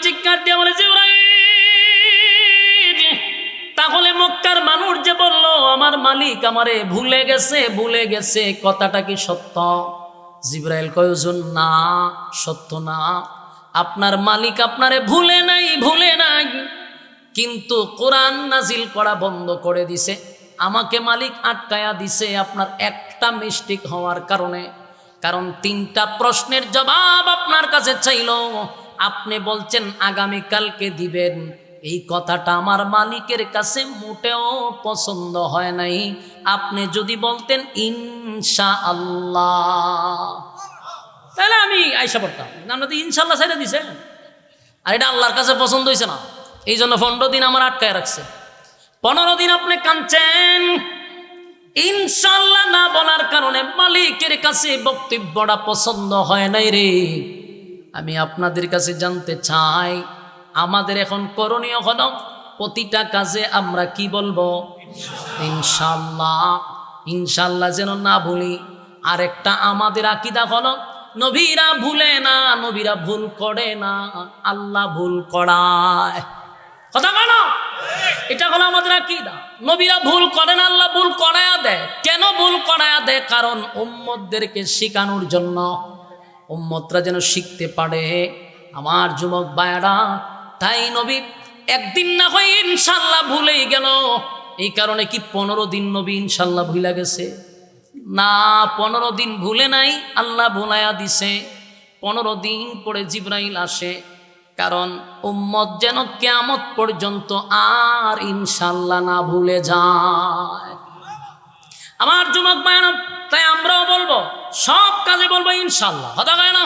চিৎকার দিয়ে বলে জিবরাইল, তাহলে মক্কার মানুষ যে বলল আমার মালিক আমারে ভুলে গেছে, কথাটা কি সত্য? জিবরাইল কয় হুজুর না, সত্য না, আপনার মালিক আপনারে ভুলে নাই, কিন্তু কোরআন নাজিল করা বন্ধ করে দিছে। আমাকে মালিক আটকায়া দিছে আপনার একটা মিস্টেক হওয়ার কারণে। কারণ 3টা প্রশ্নের জবাব আপনার কাছে চাইল, আপনি বলছেন আগামীকালকে দিবেন। এই কথাটা আমার মালিকের কাছে মোটেও পছন্দ হয় নাই। আপনি যদি বলতেন ইনশাআল্লাহ, তাহলে আমি আয়সা পড়তাম। আমরা তো ইনশাআল্লাহ ছেড়ে দিছে, আর এটা আল্লাহর কাছে পছন্দ হয়েছে না। এই জন্য 15 দিন আমার আটকায় রাখছে। 15 দিন আপনি কাঁদছেন, ইনশাআল্লাহ না বলার কারণে মালিকের কাছে বক্তব্যটা পছন্দ হয় নাই রে। আমি আপনাদের কাছে জানতে চাই, আমাদের এখন করণীয় হলো প্রতিটা কাজে আমরা কি বলবো? ইনশাআল্লাহ। ইনশাআল্লাহ যেন না ভুলি। আরেকটা আমাদের আকীদা হলো নবীরা ভুলে না, নবীরা ভুল করে না, আল্লাহ ভুল করায়। কথা বলো, এটা হলো আমাদের আকীদা। নবীরা ভুল করে না, আল্লাহ ভুল করায়া দেয়। কেন ভুল করায়া দেয়? কারণ উম্মতদেরকে শিখানোর জন্য, উম্মতরা যেন শিখতে পারে। আমার যুবক ভাইয়েরা, তাই নবী একদিন না হয় ইনশাআল্লাহ ভুলেই গেল। এই কারণে কি 15 দিন নবী ইনশাআল্লাহ ভুলে গেছে? না, 15 দিন ভুলে নাই, আল্লাহ ভুলাইয়া দিছে। 15 দিন পরে জিবরাইল আসে, কারণ উম্মত যেন কিয়ামত পর্যন্ত আর ইনশাআল্লাহ না ভুলে যায়। আমার যুবক ভাইরা, তাই আমরাও বলবো, সব কাজে বলবো ইনশাআল্লাহ। কথা কয় না?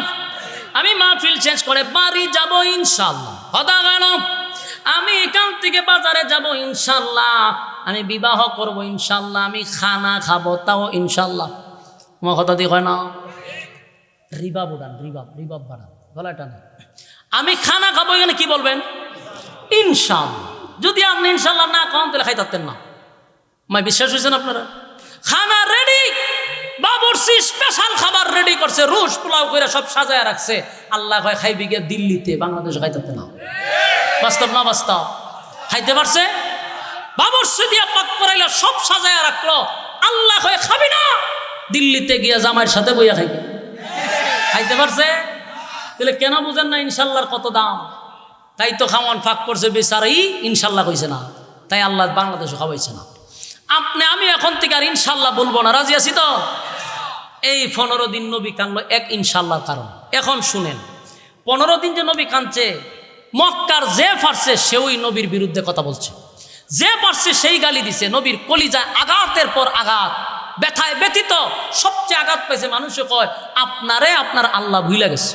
আমি মাহফিল শেষ করে বাড়ি যাব ইনশাআল্লাহ। কথা কয় না? আমি এখান থেকে বাজারে যাব ইনশাআল্লাহ। আমি বিবাহ করব ইনশাআল্লাহ। আমি খানা খাবো তাও ইনশাআল্লাহ। তোমার কথা দিয়ে হয় না? রিবাব উড়ান, রিবাব বাড়ান, গলাটা না। আমি খানা খাবো, এখানে কি বলবেন? ইনশাআল্লাহ। যদি আপনি ইনশাআল্লাহ না খান তাহলে খাই থাকতেন না। মাই বিশ্বাস হয়েছেন আপনারা? খানা রেডি, বাবুর্চি স্পেশাল খাবার রেডি করছে, রুশ পোলাও করে সব সাজায় রাখছে। আল্লাহ কয় খাইবি গিয়ে দিল্লিতে, বাংলাদেশে খাই থাকতেন না। বাস্তব না বাস্তব? খাইতে পারছে? বাবুর্চি দিয়া পাক করাইলা, সব সাজায় রাখলো। আল্লাহ কয় খাবি না, দিল্লিতে গিয়া জামাইয়ের সাথে বইয়া খাইবে। খাইতে পারছে? তাহলে কেন বুঝেন না ইনশাআল্লাহর কত দাম? তাই তো খাওয়ান ফাঁক করছে বেচারাই, ইনশাআল্লাহ কইছে না, তাই আল্লাহ বাংলাদেশে খাওয়াইছে না। আমি এখন থেকে আর ইনশাআল্লাহ বলবো না, রাজি আছি তো? এই 15 দিন নবী কানলো এক ইনশাআল্লাহর কারণ। এখন শুনেন, 15 দিন যে নবী কানছে, মক্কার যে পারছে সেওই নবীর বিরুদ্ধে কথা বলছে, যে পারছে সেই গালি দিছে। নবীর কলিজায় আঘাতের পর আঘাত, ব্যথায় ব্যথিত, সবচেয়ে আঘাত পাইছে। মানুষে কয় আপনারে আপনার আল্লাহ ভুলে গেছে,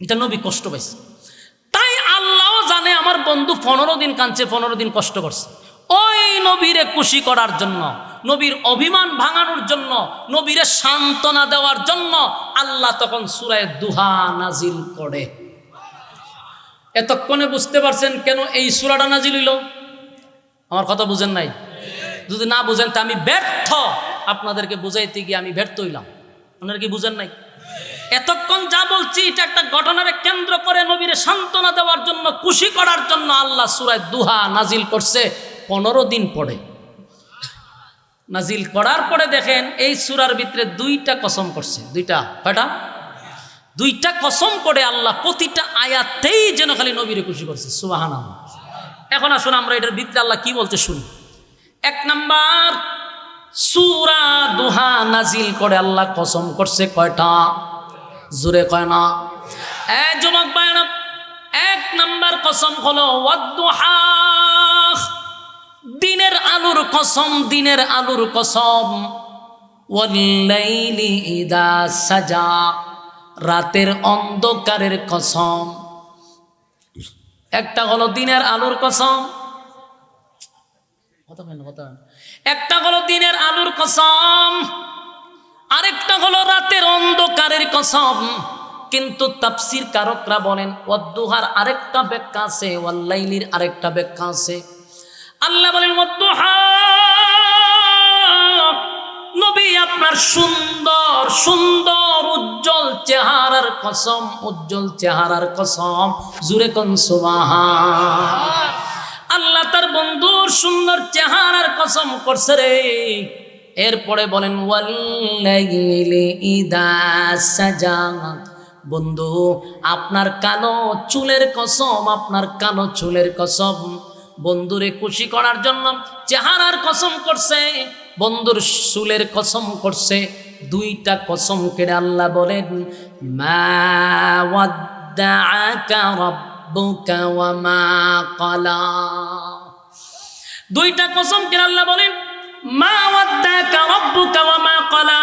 এটা নবী কষ্ট পাইছে। তাই আল্লাহও জানে আমার বন্ধু 15 দিন কাঁদছে, 15 দিন কষ্ট করছে। ওই নবীরে খুশি করার জন্য, নবীর অভিমান ভাঙানোর জন্য, নবীরে সান্ত্বনা দেওয়ার জন্য আল্লাহ তখন সূরা দুহা নাজিল করে। এতক্ষণে বুঝতে পারছেন কেন এই সূরাটা নাজিল হইল? আমার কথা বুঝেন নাই? যদি না বুঝেন তা আমি ব্যর্থ, আপনাদেরকে বুঝাইতে গিয়ে আমি ব্যর্থ হইলাম। আপনারা কি বুঝেন নাই? এতক্ষণ যা বলছি এটা একটা ঘটনারে কেন্দ্র করে নবীরে সান্ত্বনা দেওয়ার জন্য, খুশি করার জন্য আল্লাহ সূরা দুহা নাজিল করছে 15 দিন পরে। নাজিল করার পরে দেখেন এই সূরার ভিতরে 2টা কসম করছে। 2টা কয়টা? 2টা কসম করে আল্লাহ প্রতিটা আয়াতেই যেন খালি নবীরে খুশি করছে। সুবহানাল্লাহ। এখন আসুন আমরা এটার ভিতরে আল্লাহ কি বলতে শুনি। 1 নাম্বার, সূরা দুহা নাজিল করে আল্লাহ কসম করছে কয়টা? জোরে কয় না? যুবক ভাইরা, 1 নাম্বার কসম হলো ওয়াদ-দুহা, দিনের আলোর কসম, দিনের আলোর কসম। ওয়াল-লাইলি ইযা সাজা, রাতের অন্ধকারের কসম। একটা হলো দিনের আলোর কসম, একটা হলো দিনের আলোর কসম, আরেকটা হলো রাতের অন্ধকারের কসম। কিন্তু তাফসীর কারকরা বলেন ওয়াদ-দুহার আরেকটা ব্যাখ্যা আছে, ওয়াল-লাইলির আরেকটা ব্যাখ্যা আছে। আল্লাহ বলেন ওয়াদ-দুহা, নবী আপনার সুন্দর সুন্দর উজ্জ্বল চেহারার কসম, উজ্জ্বল চেহারার কসম, জুরে কোন সুবহান। আল্লাহ তার বন্ধুর সুন্দর চেহারার কসম করছে রে। এরপরে বলেন ওয়াল্লাইলি ইদা সাজা, বন্ধু আপনার কালো চুলের কসম, আপনার কালো চুলের কসম। বন্ধুরে খুশি করার জন্য চেহারার কসম করছে, বন্ধুর চুলের কসম করছে। দুইটা কসম কেড়ে আল্লাহ বলেন মা ওয়াদ্দাআকা রাব্বুকা ওয়া মা ক্বালা। দুইটা কসম কেড়ে আল্লাহ বলেন মা ওয়াদ্দাআকা রাব্বুকা ওয়া মা ক্বালা।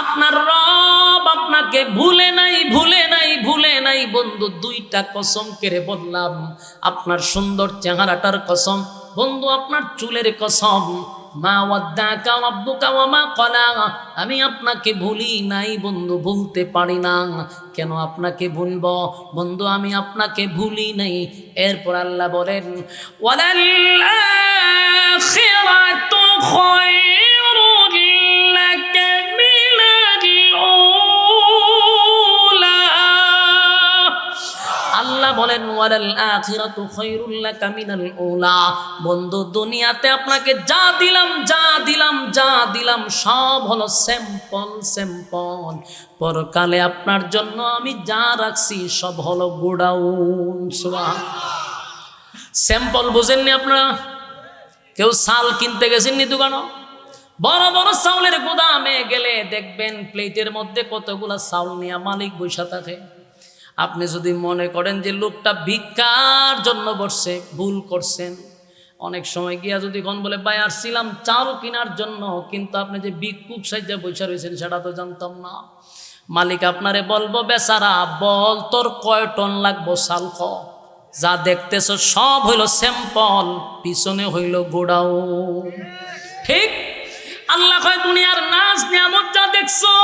আপনার রব আপনাকে ভুলে নাই, ভুলে নাই, ভুলে নাই। বন্ধু দুইটা কসম কেড়ে বললাম, আপনার সুন্দর চেহারাটার কসম, বন্ধু আপনার চুলের কসম। মা ওয়াদ্দাআকা রাব্বুকা ওয়া মা ক্বালা, আমি আপনাকে ভুলি নাই বন্ধু, ভুলতে পারি না। কেন আপনাকে ভুলবো বন্ধু, আমি আপনাকে ভুলি নাই। এরপর আল্লাহ বলেন ওয়ালাল আখিরাতু খায়রুল লাকা মিনাল উলা। আল্লাহ বলেন ওয়ালাল আখিরাতু খায়রুল লাকা মিনাল উলা। বন্ধু দুনিয়াতে আপনাকে যা দিলাম, যা দিলাম, যা দিলাম সব হলো স্যাম্পল, স্যাম্পল। পরকালে আপনার জন্য আমি যা রাখছি সব হলো গোডাউন। সুবহানাল্লাহ। স্যাম্পল বুঝেননি আপনারা? কেউ চাল কিনতে গেছেননি দোকানে? বড় বড় চাউলের গুদামে গেলে দেখবেন প্লেটের মধ্যে কতগুলা চাউল নিয়ে মালিক বসে থাকে। আপনি যদি মনে করেন যে লোকটা ভিক্ষার জন্য বসছে, ভুল করছেন। অনেক সময় গিয়া যদি কোন বলে ভাই আসছিলাম চাল কেনার জন্য, কিন্তু আপনি যে ভিক্ষুক সাইজা বসে রয়েছেন সেটা তো জানতাম না। মালিক আপনারে বলবো বেচারা বল তোর কয় টন লাগবো চাল খ, যা দেখতেছ সব হইল স্যাম্পল, পিছনে হইল গোডাউন। ঠিক আল্লাহ কয় দুনিয়ার নাচ নিয়ামত যা দেখছো,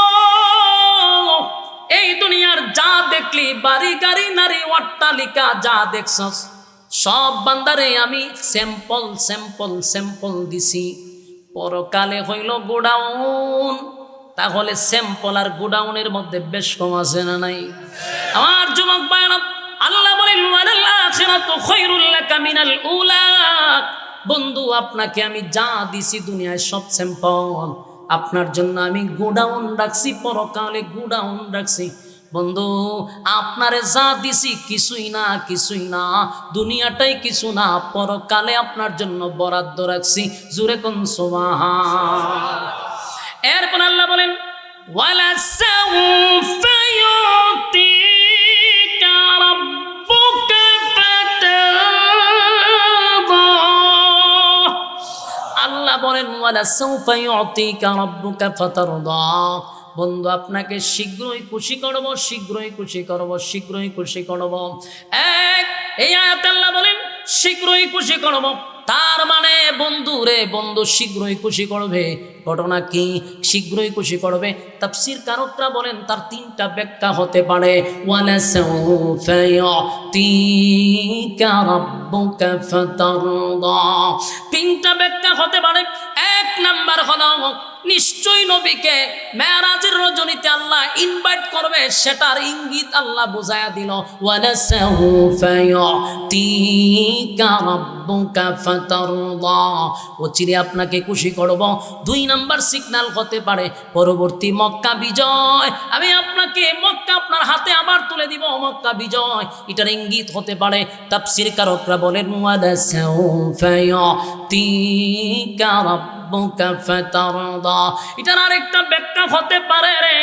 এই দুনিয়ার যা দেখলি বাড়ি গাড়ি নারী অট্টালিকা যা দেখছস সব বান্দারে আমি স্যাম্পল, স্যাম্পল, স্যাম্পল দিছি। পরকালে হইল গোডাউন। তাহলে স্যাম্পল আর গোডাউনের মধ্যে বেশ কম আছে না নাই? আমার যুবক ভাইরা, আল্লাহ বলেন ওয়ালাল আখিরাতু খায়রুল লাকা মিনাল উলা। বন্ধু আপনাকে আমি যা দিছি দুনিয়ায় সব স্যাম্পল, আপনার জন্য আমি গোডাউন রাখছি, পরকালে গোডাউন রাখছি। বন্ধু আপনারে যা দিছি কিছুই না, কিছুই না, দুনিয়াটাই কিছু না, পরকালে আপনার জন্য বরাদ্দ রাখছি। জুরে কোন সুবহান। এরপর আল্লাহ বলেন ওয়ালা সাউফা ইউতিকা রাব্বুকা ফাতারদা। আল্লাহ বলেন ওয়ালা সাউফা ইউতিকা রাব্বুকা ফাতারদা। বন্ধু আপনাকে শীঘ্রই খুশি করব, শীঘ্রই খুশি করব, শীঘ্রই খুশি করব। এই আয়াতে আল্লাহ বলেন শীঘ্রই খুশি করব, তার মানে বন্ধু রে, বন্ধু শীঘ্রই খুশি করবে। ঘটনা কি শীঘ্রই খুশি করবে? তাফসীর কারকরা বলেন তার তিনটা ব্যাখ্যা হতে পারে। ওয়ালা সাউফা ইউতিকা রাব্বুকা ফাতারদা, তিনটা ব্যাখ্যা হতে পারে। এক নাম্বার হলো নিশ্চয়ই নবীকে মেরাজের রজনীতে আল্লাহ ইনভাইট করবে, সেটার ইঙ্গিত আল্লাহ বুঝায়া দিল। ওয়ালা সাউফা ইউতিকা রাব্বুকা ফাতারদা, ওচিরে আপনাকে খুশি করব। দুই নাম্বার সিগন্যাল হতে পারে পরবর্তী মক্কা বিজয়, আমি আপনাকে মক্কা আপনার হাতে আবার তুলে দিব, মক্কা বিজয়, এটার ইঙ্গিত হতে পারে। তাফসীর কারকরা বলেন ওয়ালা সাউফা ইউতিকা রাব্বুকা ফাতারদা, এটার আরেকটা ব্যাখ্যা হতে পারে রে,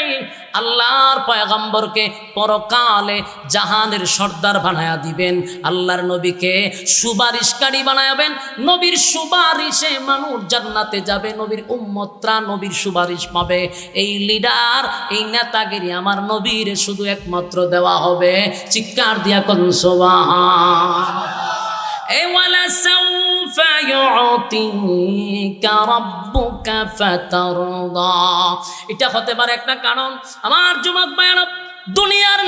আল্লাহর পয়গম্বরকে পরকালে জাহানের সর্দার বানায়া দিবেন, আল্লাহর নবীকে সুপারিশকারী বানায়াবেন, নবীর সুপারিশে মানুষ জান্নাতে যাবে, নবীর উম্মতরা নবীর সুপারিশ পাবে। এই লিডার, এই নেতাগিরি আমার নবীর শুধু একমাত্র দেওয়া হবে। চিৎকার দিয়া কোন সুবহান। এই ওয়ালা সাউফা ইউতিকা রাব্বুকা ফাতারদা, এটা হতে পারে একটা কারণ। আমার যুবক ভাইরা, দুনিয়ার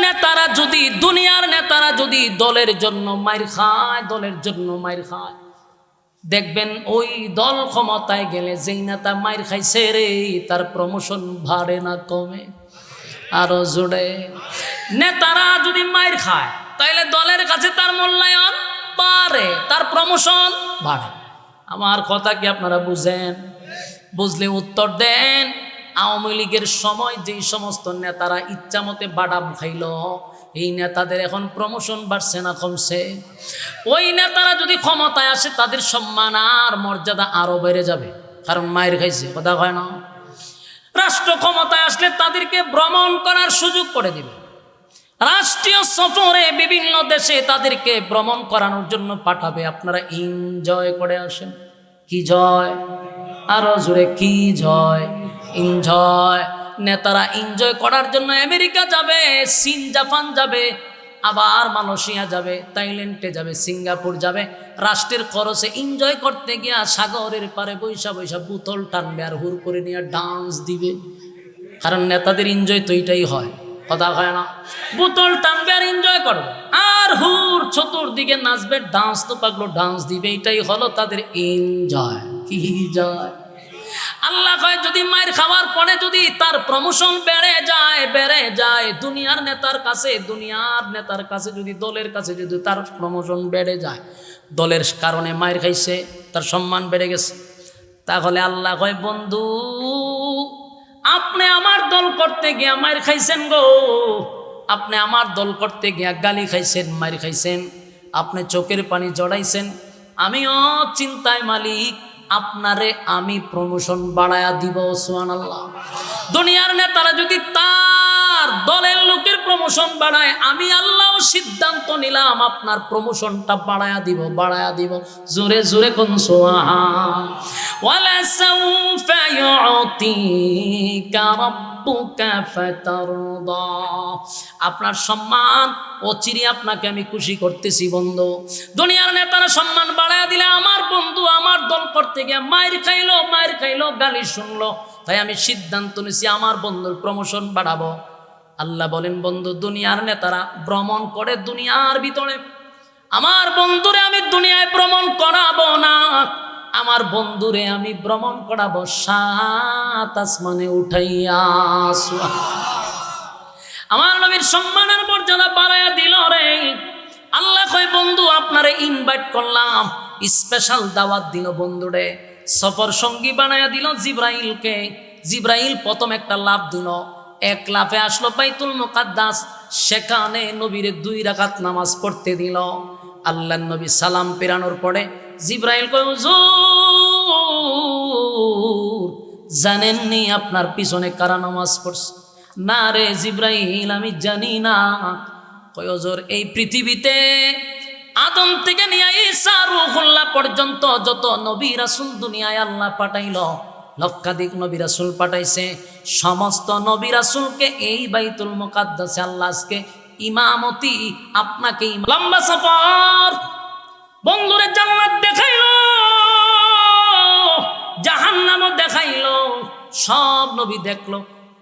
নেতারা যদি দলের জন্য মাইর খায়, দলের জন্য মাইর খায়, দেখবেন ওই দল ক্ষমতায় গেলে যেই নেতা মাইর খাইছে রে তার প্রমোশন বাড়ে না কমে? আরো জোরে। নেতারা যদি মাইর খায় তাইলে দলের কাছে তার মূল্যায়ন বাড়ে, তার প্রমোশন বাড়ে। আমার কথা কি আপনারা বুঝেন? বুঝলে উত্তর দেন। আওয়ামী লীগের সময় যেই সমস্ত নেতারা ইচ্ছা মতে বাদাম খাইল, এই নেতাদের এখন প্রমোশন বাড়ছে না কমছে? ওই নেতারা যদি ক্ষমতায় আসে তাদের সম্মান আর মর্যাদা আরো বেড়ে যাবে, কারণ মায়ের খাইছে। কথা হয় না? রাষ্ট্র ক্ষমতায় আসলে তাদেরকে ভ্রমণ করার সুযোগ করে দিবে, রাষ্ট্রীয় সফরে বিভিন্ন দেশে তাদেরকে ভ্রমণ করানোর জন্য পাঠাবে। আপনারা এনজয় করে আসেন। কি জয়? আরো জোরে কি জয়? এনজয়। নেতারা এনজয় করার জন্য আমেরিকা যাবে, চীন জাপান যাবে, আবার মালয়েশিয়া যাবে, থাইল্যান্ডে যাবে, সিঙ্গাপুর যাবে। রাষ্ট্রের খরচে এনজয় করতে গিয়া সাগরের পারে বৈশা বৈশা বোতল টানবে আর হুর করে নিয়ে ডান্স দিবে। কারণ নেতাদের এনজয় তো এইটাই হয়। কথা হয় না? বোতল টানবে আর এনজয় করবে, আর হুর চতুর্দিকে নাচবে, ডান্স তো পাগলো ডান্স দিবে। এটাই হলো তাদের এনজয়। কি জয়? আল্লাহ কয় যদি মায়ের খাওয়ার পরে যদি তার প্রমোশন বেড়ে যায় দুনিয়ার নেতার কাছে যদি দলের কাছে যদি তার প্রমোশন বেড়ে যায়, দলের কারণে মায়ের খাইছে, তার সম্মান বেড়ে গেছে, তাহলে আল্লাহ কয় বন্ধু আপনি আমার দল করতে গিয়া মায়ের খাইছেন গো, আপনি আমার দল করতে গিয়া গালি খাইছেন, মায়ের খাইছেন, আপনি চোখের পানি জড়াইছেন, আমিও চিন্তায় মালিক, আপনারে আমি প্রমোশন বাড়ায়া দিব। সুবহানাল্লাহ। দুনিয়ার নেতারা যদি তার দলের লোকের প্রমোশন বাড়ায়, আমি আল্লাহ সিদ্ধান্ত নিলাম আপনার প্রমোশনটা বাড়ায়া দিব। জোরে জোরে কোন সুবহান। ওয়ালা সাউফা ইউতিকা রাব্বুকা ফাতারদা। আপনার সম্মান অচিরে আপনাকে আমি খুশি করতেছি বন্ধু। দুনিয়ার নেতারা সম্মান বাড়ায়া দিলে আমার বন্ধু আমার দল করতে গিয়ে মায়ের খাইলো, গালি শুনলো, তাই আমি সিদ্ধান্ত নিছি আমার বন্ধুর প্রমোশন বাড়াবো। আল্লাহ বলেন বন্ধু দুনিয়ার নেতারা ভ্রমণ করে দুনিয়ার ভিতরে, আমার বন্ধুরে আমি দুনিয়ায় ভ্রমণ করাবো না, আমার বন্ধুরে আমি ভ্রমণ করাবো সাত আসমানে উঠাইয়া। আমার নবীর সম্মানের মর্যাদা বাড়াইয়া দিল রে। আল্লাহ কয় বন্ধু আপনারে ইনভাইট করলাম, স্পেশাল দাওয়াত দিল বন্ধুরে, সফর সঙ্গী বানাইয়া দিল জিব্রাইলকে। জিব্রাইল প্রথম একটা লাফ দিল, এক লাফে আসলো বাইতুল মুকাদ্দাস, সেখানে নবীরে 2 রাকাত নামাজ পড়তে দিল। আল্লাহর নবী সালাম পেরানোর পরে জিব্রাইল কয় হুজুর জানেননি আপনার পিছনে কারা নামাজ পড়ছে? না রে জিব্রাইল আমি জানি না। কয় হুজুর এই পৃথিবীতে আদম থেকে নিয়ে ঈসা রূহুল্লাহ পর্যন্ত যত নবী রাসূল দুনিয়ায় আল্লাহ পাঠাইল, লক্ষাধিক নবী রাসূল পাঠাইছে, সমস্ত নবী রাসূলকে এই বাইতুল মুকাদ্দাসে আল্লাহ আজকে ইমামতি আপনাকে লম্বা সফর বন্ধুরে জান্নাত দেখাইলো, জাহান্নামও দেখাইলো, সব নবী দেখলো।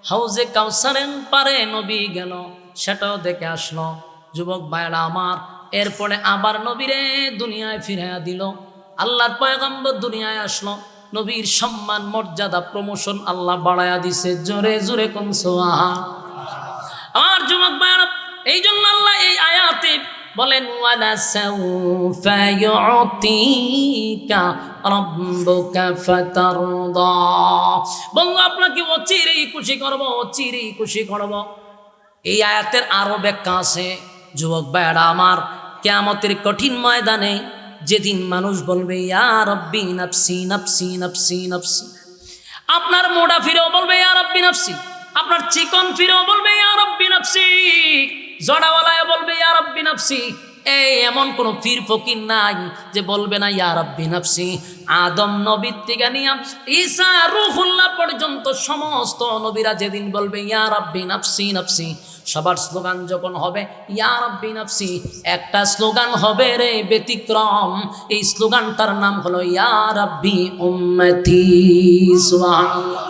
হাউজে কাউসারের পারে নবী গেল, সেটাও দেখে আসলো। যুবক ভাইরা আমার, এরপরে আবার নবীরে দুনিয়ায় ফিরাইয়া দিল। আল্লাহর পয়গম্বর দুনিয়ায় আসলো, নবীর সম্মান মর্যাদা প্রমোশন আল্লাহ বাড়ায়া দিছে। জোরে জোরে কোন সুবহান। আমার যুবক ভাইরা, এই জন্য আল্লাহ এই আয়াতে বলেন ওয়ালা সাউফা ইউতিকা রাব্বুকা ফাতারদা। বন্ধু আপনাকে অচিরেই খুশি করব। এই আয়াতের আরো ব্যাখ্যা আছে। যুবক ভাইরা আমার, কিয়ামতের কঠিন ময়দানে যেদিন মানুষ বলবে ইয়া রাব্বি নাফসি নাফসি নাফসি নাফসি, আপনার মোটা ফিরেও বলবে ইয়া রাব্বি নাফসি, আপনার চিকন ফিরেও বলবে ইয়া রাব্বি নাফসি, জড়াওয়ালায় বলবে ইয়া রাব্বি নাফসি। এই এমন কোন পীর ফকির নাই যে বলবে না ইয়া রাব্বি নাফসি। আদম নবীর থেকে নিয়ে ঈসা রূহুল্লাহ পর্যন্ত সমস্ত নবীরা যেদিন বলবে ইয়া রাব্বি নাফসি নাফসি, সবার স্লোগান যখন হবে ইয়া রাব্বি নাফসি, একটা স্লোগান হবে রে ব্যতিক্রম। এই স্লোগানটার নাম হলো ইয়া রাব্বি উম্মতি। সুবহানাল্লাহ।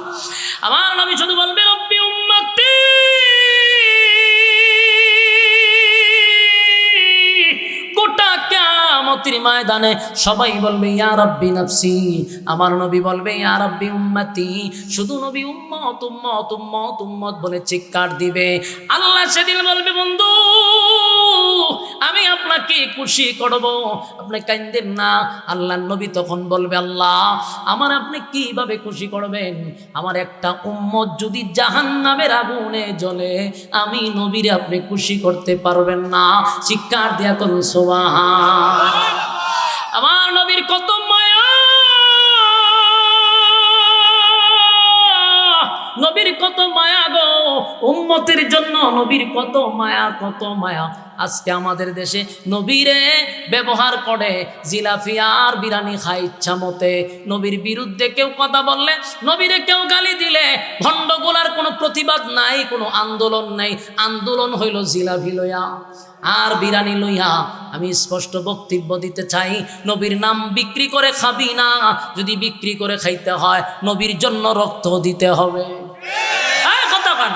আমার নবী শুধু বলবে রাব্বি উম্মতি, গোটা কিয়ামতের ময়দানে সবাই বলবে ইয়া রাব্বি নাফসি, আমার নবী বলবে ইয়া রাব্বি উম্মতি। শুধু নবী উম্মত উম্মত উম্মত উম্মত বলে চিৎকার দিবে। আল্লাহ সেদিন বলবে বন্ধু আমি আপনাকে খুশি করব, আপনি কাঁদেন না। আল্লাহর নবী তখন বলবে আল্লাহ আমার আপনি কিভাবে খুশি করবেন? আমার একটা উম্মত যদি জাহান্নামের আগুনে জ্বলে আমি নবীরে আপনি খুশি করতে পারবেন না। চিৎকার দিয়া করুন সুবহান। আমার নবীর কত মায়া, নবীর কত মায়া গো, উম্মতের জন্য নবীর কত মায়া কত মায়া। আজকে আমাদের দেশে নবীরে ব্যবহার করে জিলাপি আর বিরানি খায় ইচ্ছা মতে। নবীর বিরুদ্ধে কেউ কথা বললে, নবীরে কেউ গালি দিলে ভণ্ডগুলার কোনো প্রতিবাদ নাই, কোনো আন্দোলন নাই। আন্দোলন হইল জিলাপি লইয়া আর বিরানি লইয়া। আমি স্পষ্ট বক্তব্য দিতে চাই, নবীর নাম বিক্রি করে খাবি না। যদি বিক্রি করে খাইতে হয় নবীর জন্য রক্ত দিতে হবে। কথা বল,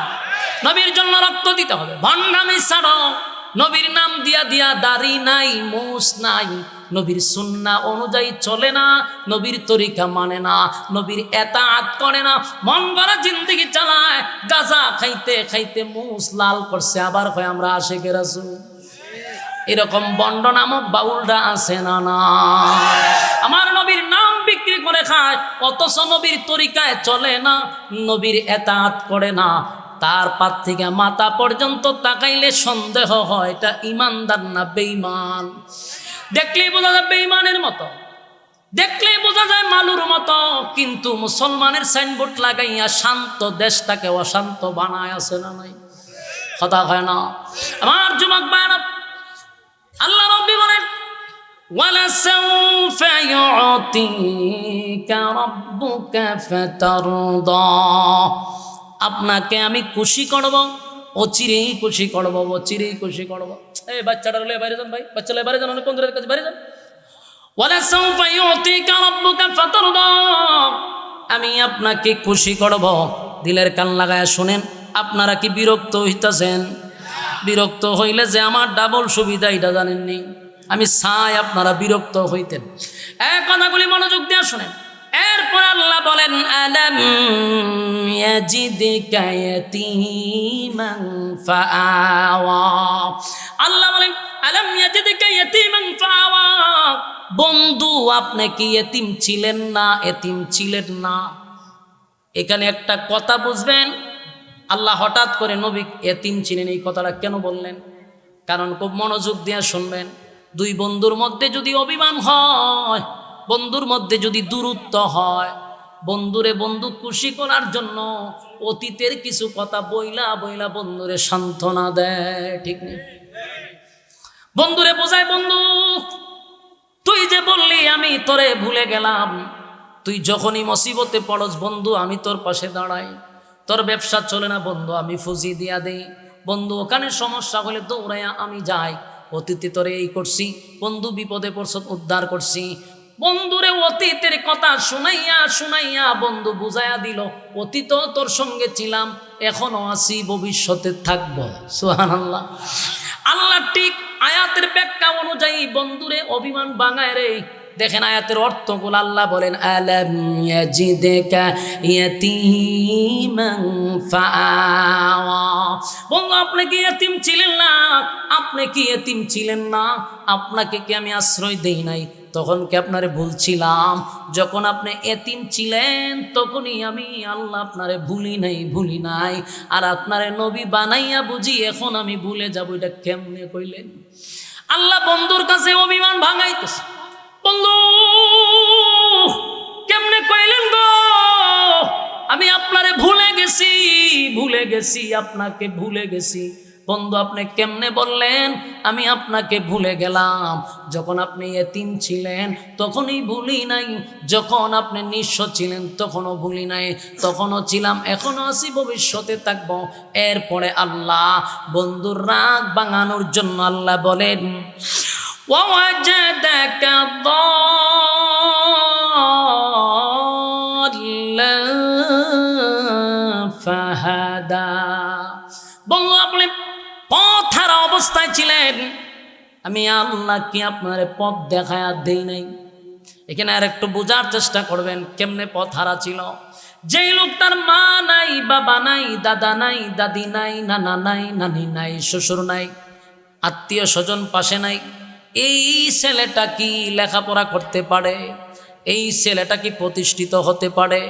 নবীর জন্য রক্ত দিতে হবে। ভণ্ডামি ছাড়ো। নবীর নাম দিয়া দিয়া দাড়ি নাই মুছ নাই, নবীর সুন্নাহ অনুযায়ী চলে না, নবীর তরিকা মানে না, নবীর এতাআত করে না, মন গড়া জিন্দেগি চালায়। গাঁজা খাইতে খাইতে মুছ লাল করছে, আবার কয় আমরা আশিকে রাসূল। এরকম বন্ড নামক বাউলরা আছে না? না, আমার নবীর নাম বিক্রি করে খায়, অথচ নবীর তরিকায় চলে না, নবীর এতাআত করে না। তার পা থেকে মাথা পর্যন্ত তাকাইলে সন্দেহ হয় এটা ইমানদার না বেঈমান। দেখলেই বোঝা যায় বেঈমানের মতো, দেখলেই বোঝা যায় মালুর মতো। কিন্তু মুসলমানের সাইনবোর্ড লাগাইয়া শান্ত দেশটাকে অশান্ত বানায় আছে না নাই? কথা হয় না? আমার যুবক ভাইরা, আল্লাহ রাব্বি বলেন ওয়ালাসাউফা ইউতিকা রাব্বুকা ফাতারদা, আপনাকে আমি খুশি করব, অচিরেই খুশি করব, অচিরেই খুশি করব। এই বাচ্চাটা হলে বাইরে যান ভাই, বাচ্চারা বাইরে যান, অনেক বন্ধুদের কাছে বাইরে যান। ওয়ালাসাউফা ইউতিকা রাব্বুকা ফাতারদা, আমি আপনাকে খুশি করব। দিলের কান লাগায়া শুনেন। আপনারা কি বিরক্ত হইতাছেন? বিরক্ত হইলে যে আমার ডাবল সুবিধা এটা জানেননি? আমি চাই আপনারা বিরক্ত হইতেন। এই কথাগুলি মনোযোগ দিয়ে শুনেন। এরপর আল্লাহ বলেন আলাম ইয়াজিদকা ইয়াতীমান ফাআওয়া, আল্লাহ বলেন আলাম ইয়াজিদকা ইয়াতীমান ফাআওয়া, বন্ধু আপনি কি এতিম ছিলেন না? এতিম ছিলেন না। এখানে একটা কথা বুঝবেন, আল্লাহ হঠাৎ করে নবী এতিম ছিলেন এই কথাটা কেন বললেন? কারণ খুব মনোযোগ দিয়ে শুনবেন। দুই বন্ধুর মধ্যে যদি অভিমান হয়, বন্ধুর মধ্যে যদি দূরত্ব হয়, বন্ধুরে বন্ধু খুশি করার জন্য অতীতের কিছু কথা বইলা বইলা বন্ধুরে সান্ত্বনা দেয়, ঠিক নেই? বন্ধুরে বোঝায়, বন্ধু তুই যে বললি আমি তোরে ভুলে গেলাম, তুই যখনই মুসিবতে পড়স বন্ধু আমি তোর পাশে দাঁড়াই। তোর ব্যবসা চলে না বন্ধু আমি ফুজি দিয়া দেই, বন্ধু ওখানে সমস্যা হলে দৌড়াইয়া আমি যাই। অতীতে তোরে এই করছি, বন্ধু বিপদে পড়ছ উদ্ধার করছি। বন্ধুরে অতীতের কথা শুনাইয়া শুনাইয়া বন্ধু বুঝাইয়া দিল, অতীতও তোর সঙ্গে ছিলাম, এখনো আছি, ভবিষ্যতে থাকবো। সুবহানাল্লাহ। আল্লাহ ঠিক আয়াতের ব্যাখ্যা অনুযায়ী বন্ধুরে অভিমান ভাঙায় রে। দেখেন আয়াতের অর্থগুলো, আল্লাহ বলেন আলাম ইয়াজিদকা ইয়াতীমান ফাআওয়া, বন্ধু আপনি কি এতিম ছিলেন না? আপনি কি এতিম ছিলেন না? আপনাকে কি আমি আশ্রয় দেই নাই? তখন কি আপনারে ভুলছিলাম? যখন আপনি এতিম ছিলেন তখনই আমি আল্লাহ আপনারে ভুলি নাই। আর আপনারে নবী বানাইয়া বুঝি এখন আমি ভুলে যাবো, এটা কেমনে কইলেন? আল্লাহ বন্ধুর কাছে অভিমান ভাঙাইতেছে। বন্ধু কেমনে কইলেন গো আমি আপনারে ভুলে গেছি, আপনাকে ভুলে গেছি। বন্ধু আপনি কেমনে বললেন আমি আপনাকে ভুলে গেলাম? যখন আপনি এতিম ছিলেন তখনই ভুলি নাই, যখন আপনি নিঃস্ব ছিলেন তখনও ভুলি নাই, তখনও ছিলাম, এখনো আছি, ভবিষ্যতে থাকবো। এরপরে আল্লাহ বন্ধুর রাগ ভাঙানোর জন্য আল্লাহ বলেন ووجدك ضالا فهدى, বন্ধু আপনি পথহারা অবস্থায় ছিলেন, আমি আল্লাহ কি আপনার পথ দেখায়া দেই নাই? এখানে আর একটু বোঝার চেষ্টা করবেন কেমনে পথ হারা ছিল। যেই লোকটার মা নাই, বাবা নাই, দাদা নাই, দাদি নাই, নানা নাই, নানি নাই, শ্বশুর নাই, আত্মীয় স্বজন পাশে নাই, এই ছেলেটা কি লেখাপড়া করতে পারে? এই ছেলেটা কি প্রতিষ্ঠিত হতে পারে?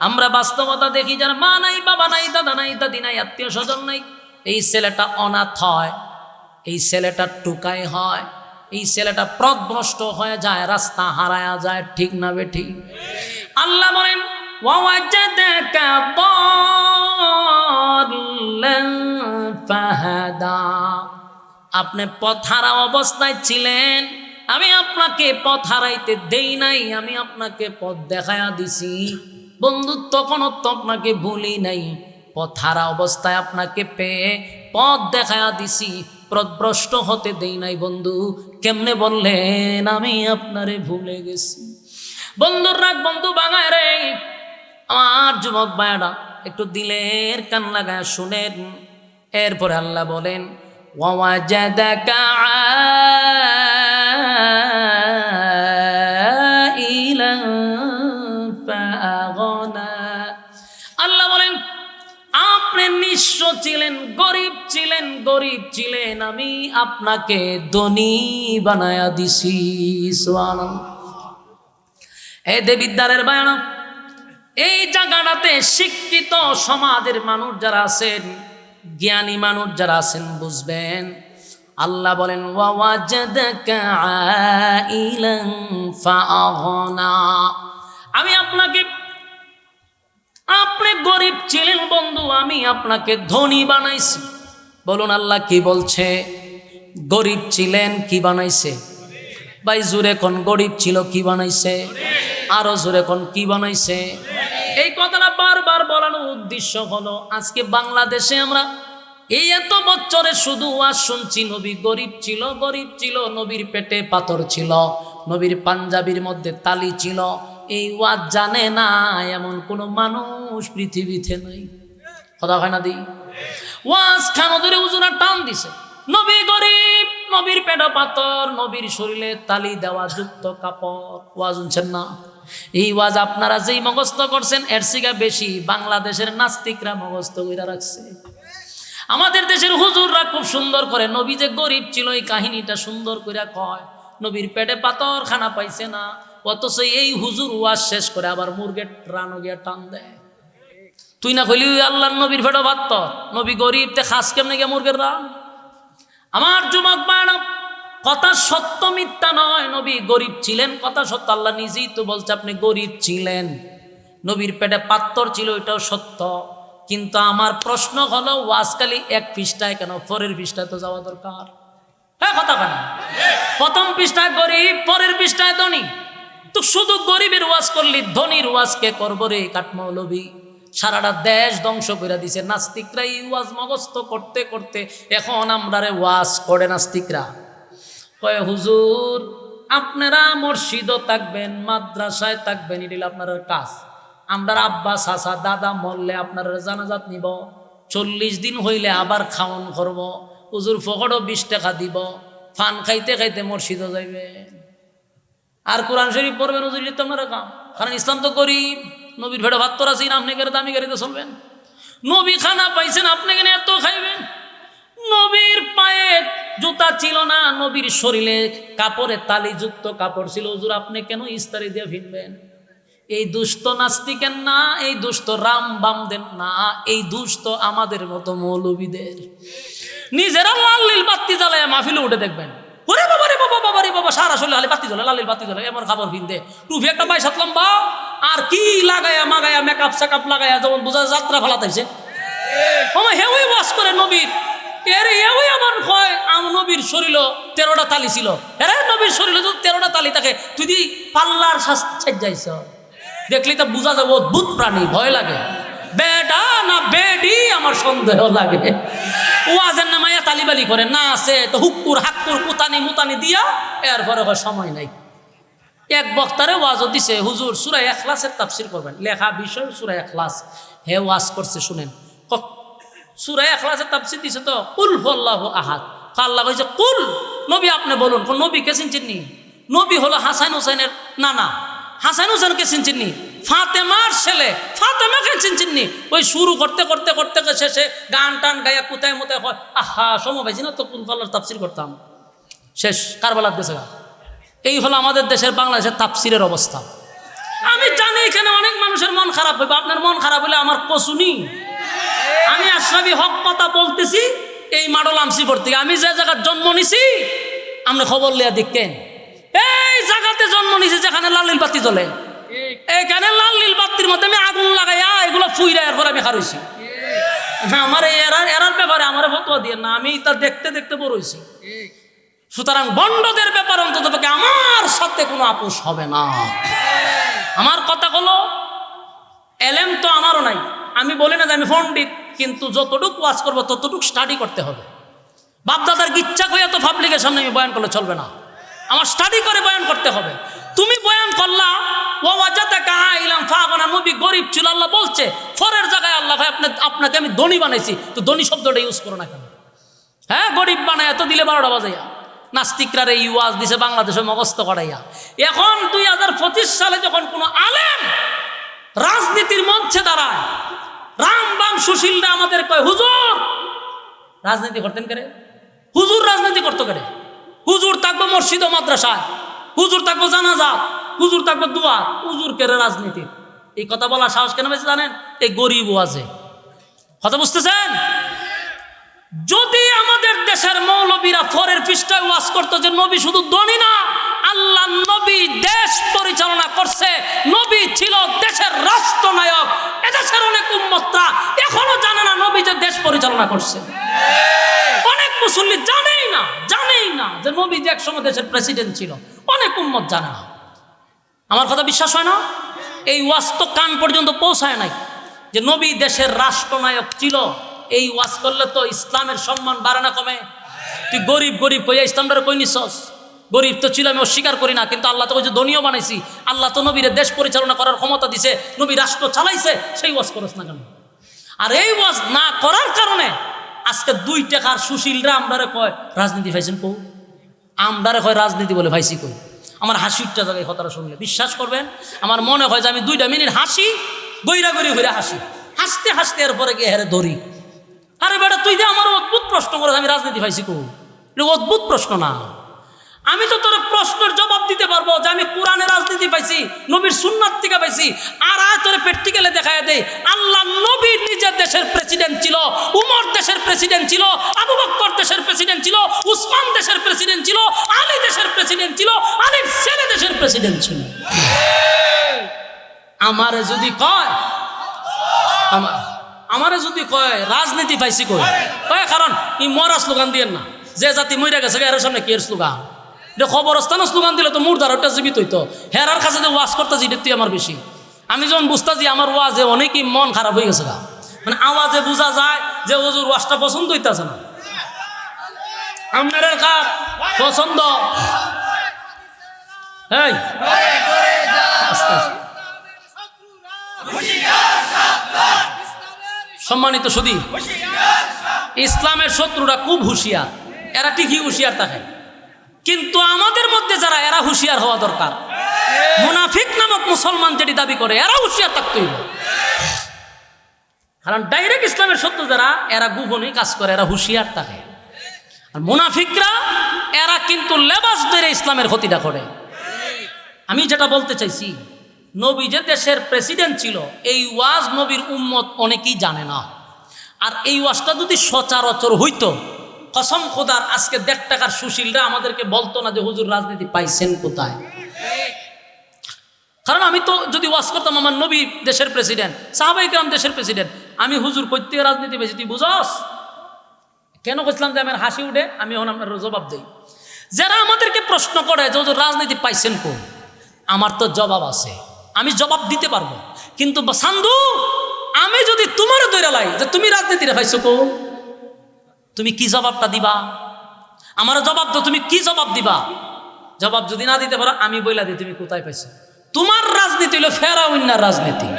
আমরা বাস্তবতা দেখি, যার মা নাই, বাবা নাই, দাদা নাই, দাদি নাই, আত্মীয় স্বজন নাই, এই ছেলেটা অনাথ হয়, এই ছেলেটা টুকাই হয়, এই ছেলেটা পথভ্রষ্ট হয়ে যায়, রাস্তা হারায়া যায়। ঠিক না বেঠিক? আল্লাহ বলেন ওয়াওয়াজাদাকা দাল্লান ফাহাদা, আপনি পথ হারা অবস্থায় ছিলেন, আমি আপনাকে পথ হারাইতে দেই নাই, আমি আপনাকে পথ দেখায়া দিছি। বন্ধু তখনও তো আপনাকে ভুলি নাই, পথ হারা অবস্থায় আপনাকে পেয়ে পথ দেখায়া দিছি, পথভ্রষ্ট হতে দেই নাই। বন্ধু কেমনে বললেন আমি আপনারে ভুলে গেছি? বন্ধুর রাগ বন্ধু বাঙায় রে। আমার যুবক ভাইরা একটু দিলের কান লাগায় শুনেন। এরপরে আল্লাহ বলেন ওয়াওয়াজাদাকা আইলান ফাআগনা, আল্লাহ বলেন আপনি নিঃস্ব ছিলেন, গরিব ছিলেন, গরিব ছিলেন, আমি আপনাকে ধনী বানায়া দিছি। সুবহানাল্লাহ। এই দেবিদ্বারের বায়না, এই জায়গাটাতে শিক্ষিত সমাজের মানুষ যারা আছেন, জ্ঞানী মানুষ যারা আছেন বুঝবেন। আল্লাহ বলেন ওয়াওয়াজাদাকা আইলান ফাআগনা, আমি আপনাকে, আপনি গরিব ছিলেন বন্ধু, আমি আপনাকে ধনী বানাইছি। বলুন আল্লাহ কি বলছে? গরিব ছিলেন, কি বানাইছে? ভাই জোরে কোন, গরিব ছিল কি বানাইছে? আরো জোরে কোন, কি বানাইছে? এই কথাটা বারবার বলানোর উদ্দেশ্য হলো, আজকে বাংলাদেশে আমরা এই এত বছরে শুধু ওয়াজ শুনছি নবী গরিব ছিল, গরিব ছিল, নবীর পেটে পাথর ছিল, নবীর পাঞ্জাবির মধ্যে তালি ছিল। এই ওয়াজ জানে না এমন কোন মানুষ পৃথিবীতে নাই। কথা হয় না দি? ওয়াজ খানো ধরে হুজুরা টান দিছে, নবী গরিব, নবীর পেটে পাথর, নবীর শরীরে তালি দেওয়া যুক্ত কাপড়। ওয়াজ শুনছেন না? এই ওয়াজ আপনারা যেই মুখস্থ করছেন এর থেকে বেশি বাংলাদেশের নাস্তিকরা মুখস্থ কইরা রাখছে। আমাদের দেশের হুজুররা খুব সুন্দর করে নবী যে গরিব ছিল এই কাহিনীটা সুন্দর করে কয়, নবীর পেটে পাথর, খানা পাইছে না, অথচ এই হুজুর ওয়াজ শেষ করে আবার মুরগের রানো গিয়া টান দেয়। তুই না কইলি আল্লাহর নবীর পেটে পাথর, নবী গরিব, তে খাস কেমনে গিয়া মুরগের রান? আমার যুবক বাড়া, কথা সত্য মিথ্যা নয়, নবী গরিব ছিলেন, কথা সত্য। আল্লাহ নিজেই তো বলছে আপনি গরিব ছিলেন, নবীর পেটে পাথর ছিল, এটাও সত্য। কিন্তু আমার প্রশ্ন হলো ওয়াজকালি এক পৃষ্ঠায় কেন, পরের পৃষ্ঠায় তো যাওয়া দরকার। হ্যাঁ কথা কেন? প্রথম পৃষ্ঠায় গরিব, পরের পৃষ্ঠায় ধনী। তো শুধু গরিবের ওয়াজ করলি, ধনীর ওয়াজ কে করব রে? কাঠমৌলবী সারাটা দেশ ধ্বংস করে দিছে। নাস্তিকরা এই ওয়াজ মগস্থ করতে করতে এখন আমরারে ওয়াজ করে নাস্তিকরা কয় হুজুর আপনারা মসজিদও থাকবেন, মাদ্রাসায় থাকবেন, এটি আপনার কাজ। আমরা আব্বা চাচা দাদা মরলে আপনার জানাজাত নিব, 40 দিন হইলে আবার খাওয়ান করব, হুজুর ফকড়ও 20 টাকা দিব, ফান খাইতে খাইতে মসজিদও যাইবেন আর কোরআন শরীফ পড়বেন। হুজুর তো আপনারা কাম, কারণ ইসলাম তো গরিব, নবীর ভেড়া ভাত তোর আছেন, আপনি গেলে দামি গাড়িতে চলবেন। নবী খানা পাইছেন, আপনি কেন এত খাইবেন? নবীর পায়ে জুতা ছিল না, নবীর শরীরে কাপড়ে তালিযুক্ত কাপড় ছিল, হুজুর আপনি কেন ইস্তারি দিয়ে ভিনবেন? এই দুষ্ট নাস্তিকের না, এই দুষ্ট রাম বামদের না, এই দুষ্ট আমাদের মতো মৌলবীদের। নিজেরা লাল বাতি জ্বালায় মাহফিলে উঠে দেখবেন, ওরে বাবা রে বাবা, বাবা রে বাবা, সারা শরীরে লালি বাতি জ্বলে, লালিল বাতি জ্বলে, এমন খাবার ভিনদে, টুপি একটা 22 লম্বা, আর কি লাগায়া মাগায়া মেকআপ সেকআপ লাগায়া যেমন বোঝা যাত্রা ফেলাতাইছে। হে ওই ওয়াজ করে নবীর, এর ওই আমার হয় নবীর শরীর 13টা তালি ছিল। হ্যাঁ নবীর শরীরে যদি 13টা তালি থাকে, তুই দি পাল্লার শাস্তি যাইছ, দেখলি তা বোঝা যাবে অদ্ভুত প্রাণী, ভয় লাগে। বেডা না বেডি আমার সন্দেহ লাগে। ওয়াজের নামাইয়া তালিবালি করে না, আছে তো হুক্কুর হাক্কুর কুতানি মুতানি দিয়া, এরপরে সময় নাই। এক বক্তারে ওয়াজও দিছে, হুজুর সূরা ইখলাসের তাফসীর করবেন, লেখা বিষয় সূরা ইখলাস। হে ওয়াজ করছে শুনেন, সূরা ইখলাসের তাফসীর দিছে তো কুল হুয়াল্লাহু আহাদ, আল্লাহ কইছে কুল নবী আপনি বলুন, কোন নবী কে চিনছেননি? নবী হলো হাসান হুসাইনের নানা, হাসান হুসাইনকে চিনছেননি? ফাতেমার ছেলে, ফাতেমাকে চিনছেননি? ওই শুরু করতে করতে করতে শেষে গান টান গায়া কোথায় মোতায় হয়, আহা সময় পাইছি না তো কোন পাল্লার তাফসির করতাম, শেষ কারবালার দেশে। এই হলো আমাদের দেশের বাংলাদেশের তাফসিরের অবস্থা। আমি জানি এখানে অনেক মানুষের মন খারাপ হইবে, আপনার মন খারাপ হলে আমার কসুনি। আমি আশরাফি হক কথা বলতেছি এই মাডল আমসি পড়তে, আমি যে জায়গায় জন্ম নিছি আপনি খবর লিয়া দেখেন, এই জায়গাতে জন্ম নিছি যেখানে লাল নীল বাতি জ্বলে, এইখানে লাল নীল বাতির মধ্যে আমি আগুন লাগাইয়া এগুলো ফুইরা এরপর আমি খারইছি। আমার এরার ব্যাপারে আমার ফতোয়া দিয়ে না, আমি তা দেখতে দেখতে বড় হইছি। সুতরাং বন্ডদের ব্যাপারে অন্তত আমার সাথে কোনো আপোষ হবে না। আমার কথা হলো, এলেম তো আমারও নাই, আমি বলি না যে আমি পণ্ডিত, কিন্তু যতটুকু ওয়াজ করবো ততটুকু স্টাডি করতে হবে। বাপদাদার গিচ্ছা কইয়া তো পাবলিকের সামনে আমি বয়ান করলে চলবে না, আমার স্টাডি করে বয়ান করতে হবে। তুমি বয়ান করলা নবী গরিব ছিল, আল্লাহ বলছে ফরের জায়গায় আল্লাহ আপনাকে আমি ধনী বানাইছি, তো ধনী শব্দটা ইউজ করো না কেন? হ্যাঁ, গরিব বানায় এত দিলে 12টা বাজাইয়া নাস্তিকরা এই ওয়াজ দিছে বাংলাদেশে মগস্ত করাইয়া। এখন 2025 সালে যখন কোনো আলেম রাজনীতির মঞ্চে দাঁড়ায়, রাম বাম সুশীলরা আমাদের কয় হুজুর রাজনীতি করতেন কেরে, হুজুর রাজনীতি করতো কেরে, হুজুর থাকবো মসজিদ ও মাদ্রাসায়, হুজুর থাকবো জানাজা, হুজুর থাকবো দুয়া, হুজুর কেরে রাজনীতি। এই কথা বলার সাহস কেন পেয়েছে জানেন? এই গরিব ওয়াজে। কথা বুঝতেছেন? যদি আমাদের দেশের মৌলবীরা ফরের পৃষ্ঠায় ওয়াজ করতো যে নবী শুধু ধনী না, আল্লাহ নবী দেশ পরিচালনা করছে, নবী ছিল দেশের রাষ্ট্রনায়ক, এদেশের অনেক উম্মতরা এখনো জানে না নবী যে দেশ পরিচালনা করছে। অনেক মুসল্লি জানেই না যে নবী যে একসময় দেশের প্রেসিডেন্ট ছিল, অনেক উম্মত জানে না। আমার কথা বিশ্বাস হয় না? এই ওয়াজ তো কান পর্যন্ত পৌঁছায় নাই যে নবী দেশের রাষ্ট্রনায়ক ছিল। এই ওয়াজ করলে তো ইসলামের সম্মান বাড়ে না কমে? তুই গরিব গরিব কইয়া ইসলামটারে কই নিছস? গরিব তো ছিল, আমি অস্বীকার করি না, কিন্তু আল্লাহ তো কইছে ধনীও বানাইছি, আল্লাহ তো নবীর দেশ পরিচালনা করার ক্ষমতা দিছে, নবী রাষ্ট্র চালাইছে, সেই ওয়াজ করস না কেন? আর এই ওয়াজ না করার কারণে আজকে 2 টাকার সুশীলরা আমরারে কয় রাজনীতি পাইছেন কো, আমরারে কয় রাজনীতি বলে ভাইসি কই। আমার হাসিটা জায়গায় কথাটা শুনলে বিশ্বাস করবেন, আমার মনে হয় যে আমি 2টা মিনিট হাসি, গইরা গড়ি ঘুরে হাসি, হাসতে হাসতে এরপরে গিয়ে হেরে ধরি। আরে বেটা তুই যে আমার অদ্ভুত প্রশ্ন করে আমি রাজনীতি পাইছি কো, এটা অদ্ভুত প্রশ্ন না। আমি তো তোর প্রশ্নের জবাব দিতে পারবো যে আমি কোরআনে রাজনীতি পাইছি, নবীর সুন্নাত থেকে পাইছি। আর তোরে প্র্যাকটিক্যালে দেখায় দেয় আল্লাহ নবী নিজের দেশের প্রেসিডেন্ট ছিল, উমর দেশের প্রেসিডেন্ট ছিল, আবু বকর দেশের প্রেসিডেন্ট ছিল, উসমান দেশের প্রেসিডেন্ট ছিল, আলী দেশের প্রেসিডেন্ট ছিল, আলীর ছেলে দেশের প্রেসিডেন্ট ছিল। আমারে যদি কয় রাজনীতি পাইছি কই, কারণ ই মরা স্লোগান দিয়েন না, যে জাতি মইরা গেছে এর সামনে কি এর স্লোগান? এটা খবরস্থানও স্লোগান দিলে তো মুর্দার ওটা জীবিত হইতো। হেরার কাছে যে ওয়াজ করতে যেটা তুই আমার বেশি, আমি যখন বুঝতেছি আমার ওয়াজে অনেকই মন খারাপ হয়ে গেছে, মানে আওয়াজে বোঝা যায় যে ওজুর ওয়াজটা পছন্দ হইতেছে না। আপনার কার পছন্দ? এই সম্মানিত সুধী, ইসলামের শত্রুরা খুব হুঁশিয়ার, এরা ঠিকই হুঁশিয়ার থাকে, কিন্তু আমাদের মধ্যে যারা এরা হুঁশিয়ার হওয়া দরকার। মুনাফিক নামক মুসলমান যেটি দাবি করে এরা হুঁশিয়ার থাকতে হইব, কারণ ডাইরেক্ট ইসলামের শত্রু যারা এরা গোপনে কাজ করে, এরা হুঁশিয়ার থাকে। আর মুনাফিকরা এরা কিন্তু লেবাস ধরে ইসলামের ক্ষতিটা করে। আমি যেটা বলতে চাইছি, নবী যে দেশের প্রেসিডেন্ট ছিল এই ওয়াজ নবীর উম্মত অনেকেই জানে না। আর এই ওয়াজটা যদি সচরাচর হইতো, কসম খোদার আজকে 1.5 টাকার সুশীলরা আমাদেরকে বলতো না যে হুজুর রাজনীতি পাইছেন কোথায়। কারণ আমি তো যদি ওয়াজ করতাম আমার নবী দেশের প্রেসিডেন্ট, সাহাবায়ে কেরাম দেশের প্রেসিডেন্ট, আমি হুজুর কই থেকে রাজনীতি পাইছি তুই বুঝস? কেন কইছিলাম যে আমার হাসি উঠে, আমি এখন আপনার জবাব দিই। যারা আমাদেরকে প্রশ্ন করে যে হুজুর রাজনীতি পাইছেন কোন, আমার তো জবাব আছে, আমি জবাব দিতে পারবো। কিন্তু সান্ধু, আমি যদি তোমার দৈরা লাই যে তুমি রাজনীতিরে পাইছো কো, তুমি কি জবাবটা দিবা? আমার জবাব তো, তুমি কি জবাব দিবা? জবাব যদি না দিতে পারো আমি বইলা দিই তুমি কোথায় পাইছো। তোমার রাজনীতি হলো ফেরাউন্নার রাজনীতি,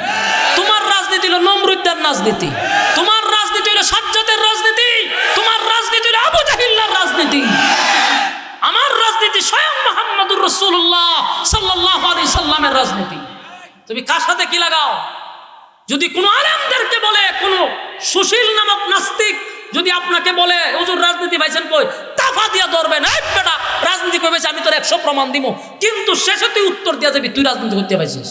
তোমার রাজনীতি হলো নমরুদ্দার রাজনীতি, তোমার রাজনীতি হলো সাজ্জাদের রাজনীতি, তোমার রাজনীতি হলো আবু জাহিল্লার রাজনীতি। রাসূলুল্লাহ সাল্লাল্লাহু আলাইহি সাল্লামের রাজনীতি। তুমি কার সাথে কি লাগাও? যদি কোনো আলেমদেরকে বলে, কোনো সুশীল নামক নাস্তিক যদি আপনাকে বলে হুজুর রাজনীতি পাইছেন কই, তাফা দিয়া ধরবেন, এই বেটা রাজনীতি কই পাইছিস, আমি তোর 100 প্রমাণ দিব। কিন্তু শেষে তুই উত্তর দিয়া যাবি তুই রাজনীতি করতে পাইছিস।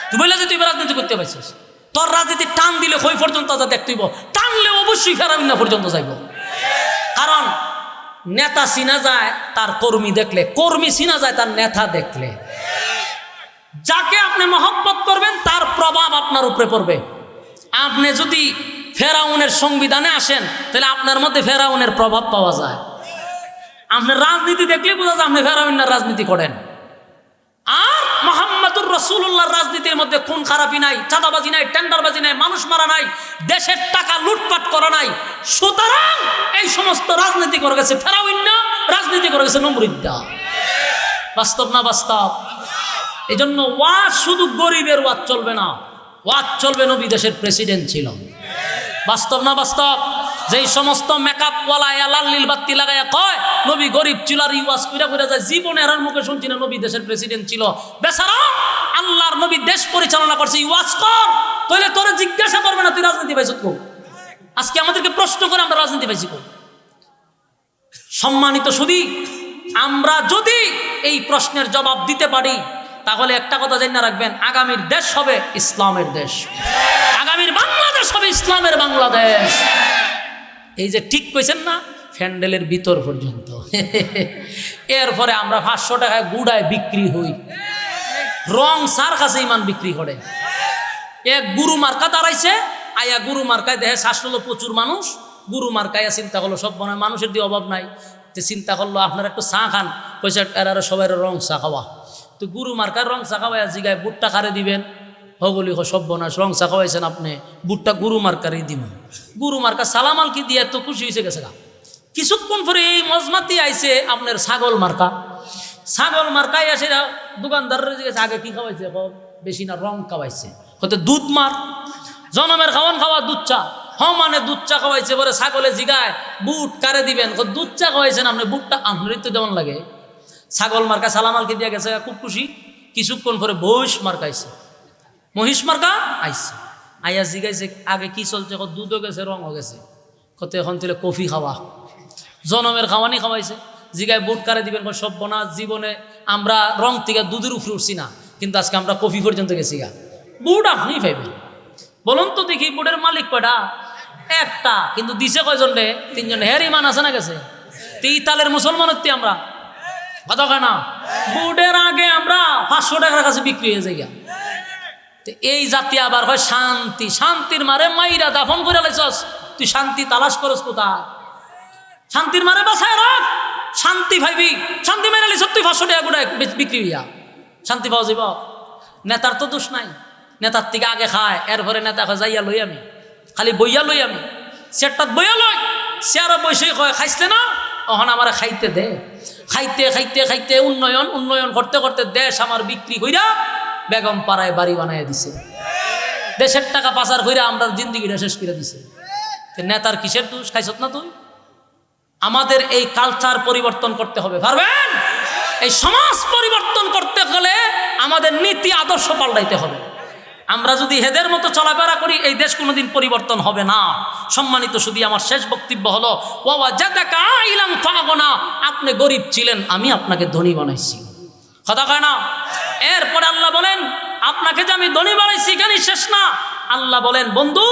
তুই বললে যে তুই রাজনীতি করতে পাইছিস, তোর রাজনীতি টান দিলে কই পর্যন্ত যা দেখতেইব, টানলে অবশ্যই ফেরাবিনা পর্যন্ত যাইব। কারণ নেতা চিনা যায় তার কর্মী দেখলে, কর্মী চিনা যায় তার নেতা দেখলে। যাকে আপনি মহব্বত করবেন তার প্রভাব আপনার উপরে পড়বে। আপনি যদি ফেরাউনের সংবিধানে আসেন তাহলে আপনার মধ্যে ফেরাউনের প্রভাব পাওয়া যায়। আপনি রাজনীতি দেখলে বোঝা যায় আপনি ফেরাউনের রাজনীতি করেন। আর মুহাম্মদুর রাসূলুল্লাহর রাজনীতির মধ্যে খুন খারাপি নাই, চাঁদাবাজি নাই, টেন্ডারবাজি নাই, মানুষ মারা নাই, দেশের টাকা লুটপাট করা নাই। সুতরাং এই সমস্ত রাজনীতি করে গেছে ফেরাউন না, রাজনীতি করে গেছে নমরুদ্দা। বাস্তব না বাস্তব? এই জন্য ওয়াজ শুধু গরিবের ওয়াজ চলবে না, ওয়াজ চলবে নবী দেশের প্রেসিডেন্ট ছিল। বাস্তব না বাস্তব? যেই সমস্ত মেকআপওয়ালা লাল্লিল বাত্তি লাগাইয়া কয় নবী গরিব ছিল আর ওয়াজ কইরা কইরা যায়, জীবনে এর মুখে শুনছি না নবী দেশের প্রেসিডেন্ট ছিল। বেচারা আল্লাহর নবী দেশ পরিচালনা করছে, ওয়াজ কর, তাহলে তোরে জিজ্ঞাসা করবে না তুই রাজনীতি পাইছ কো। আজকে আমাদেরকে প্রশ্ন করে আমরা রাজনীতি পাইছি কো। সম্মানিত শুধু আমরা যদি এই প্রশ্নের জবাব দিতে পারি তাহলে একটা কথা জেনে রাখবেন, আগামীর দেশ হবে ইসলামের দেশ, আগামীর বাংলাদেশ হবে ইসলামের বাংলাদেশ। এই যে ঠিক কইছেন না, ফ্যান্ডেলের ভিতর পর্যন্ত। এরপরে আমরা 500 টাকায় গুড়ায় বিক্রি হই, রং সার কাছে ইমান বিক্রি করে। এক গুরু মার্কা দাঁড়াইছে, আয়া গুরু মার্কায় দেহে শ্বাস হলো প্রচুর মানুষ, গুরু মার্কায় চিন্তা করলো সব মনে মানুষের দিয়ে অভাব নাই, তো চিন্তা করলো আপনারা একটু চা খান, পয়সা এরা সবাই রং চা খাওয়া। তো গুরু মার্কার রং চা খাওয়াই জিগায় বুটটা কারে দিবেন, হগলি সব্যনাশ রং চা খাওয়াইছেন আপনি, বুটটা গুরু মার্কারই দিব। গুরু মার্কা সালামাল কি দিয়ে তো খুশি হয়েছে গেছে। কিছুক্ষণ পরে এই মজমাতি আইছে আপনার ছাগল মার্কা, ছাগল মার্কায় আসে দোকানদারের জিজ্ঞাসা আগে কি খাওয়াইছে, বেশি না রং খাওয়াইছে, হয়তো দুধ মার জনমের খাওয়ান খাওয়া দুধ চা, মানে দুধ চা খাওয়াইছে। পরে ছাগলে জিগায় বুট কারে দিবেন, দুধ চা খাওয়াইছেন আপনি, বুটটা আপনারই তো যেমন লাগে। ছাগল মার্কা সালামালকে দিয়ে গেছে খুব খুশি। কিছুক্ষণ পরে মহিষ মার্কাইছে, মহিষ মার্কা আইছে, আইয়া জিগাইছে আগে কি চলছে, দুধও গেছে রঙও গেছে, কত এখন তুলে কফি খাওয়া, জনমের খাওয়ানি খাওয়াইছে। জিগায় বুট কারে দিবেন, সব্যনাশ জীবনে আমরা রং থেকে দুধের উপরে উঠছি না, কিন্তু আজকে আমরা কফি পর্যন্ত গেছি গা। বুট আপনি পাইবেন, বলুন তো দেখি বুটের মালিক কয়টা? একটা, কিন্তু দিছে কয়জন রে? 3 জন। হের ইমান আছে না গেছে? ইতালের মুসলমান হচ্ছে আমরা, কথা কয় না? বুটের আগে আমরা 500 টাকার কাছে বিক্রি হয়ে যাই। এই জাতি আবার হয় শান্তি, শান্তির মারে মাইরা দাফন করে লাইছস, তুই শান্তি তালাশ করস কোথায়? শান্তির মারে বাসায় রাখ, শান্তি ভাইবি, শান্তি মেরে লাইছ তুই 500 টাকা গোটা বিক্রি হইয়া শান্তি পাওয়া যাব? নেতার তো দোষ নাই, নেতার থেকে আগে খায়, এরপরে নেতা যাইয়া লই আমি, খালি বইয়া লই আমি, চেয়ারটাত বইয়া লই, চেয়ারে বসে কয় খাইছিলে না, ওখানে আমার খাইতে দে। খাইতে খাইতে খাইতে উন্নয়ন উন্নয়ন করতে করতে দেশ আমার বিক্রি কইরা বেগম পাড়ায় বাড়ি বানাইয়া দিছে, দেশের টাকা পাচার কইরা আমরা জিন্দিগিটা শেষ করে দিছে। নেতার কিসের দোষ? খাইছত না তুই? আমাদের এই কালচার পরিবর্তন করতে হবে, পারবেন? এই সমাজ পরিবর্তন করতে হলে আমাদের নীতি আদর্শ পাল্টাইতে হবে। আমরা যদি হেদের মতো চলাফেরা করি এই দেশ কোনোদিন পরিবর্তন হবে না। সম্মানিত শুধু আমার শেষ বক্তব্য হলো, আপনি গরিব ছিলেন, আমি আপনাকে ধনী বানাইছি, কথা কয় না? এরপরে আল্লাহ বলেন আপনাকে যে আমি ধনী বানাইছি এখানেই শেষ না, আল্লাহ বলেন বন্ধু,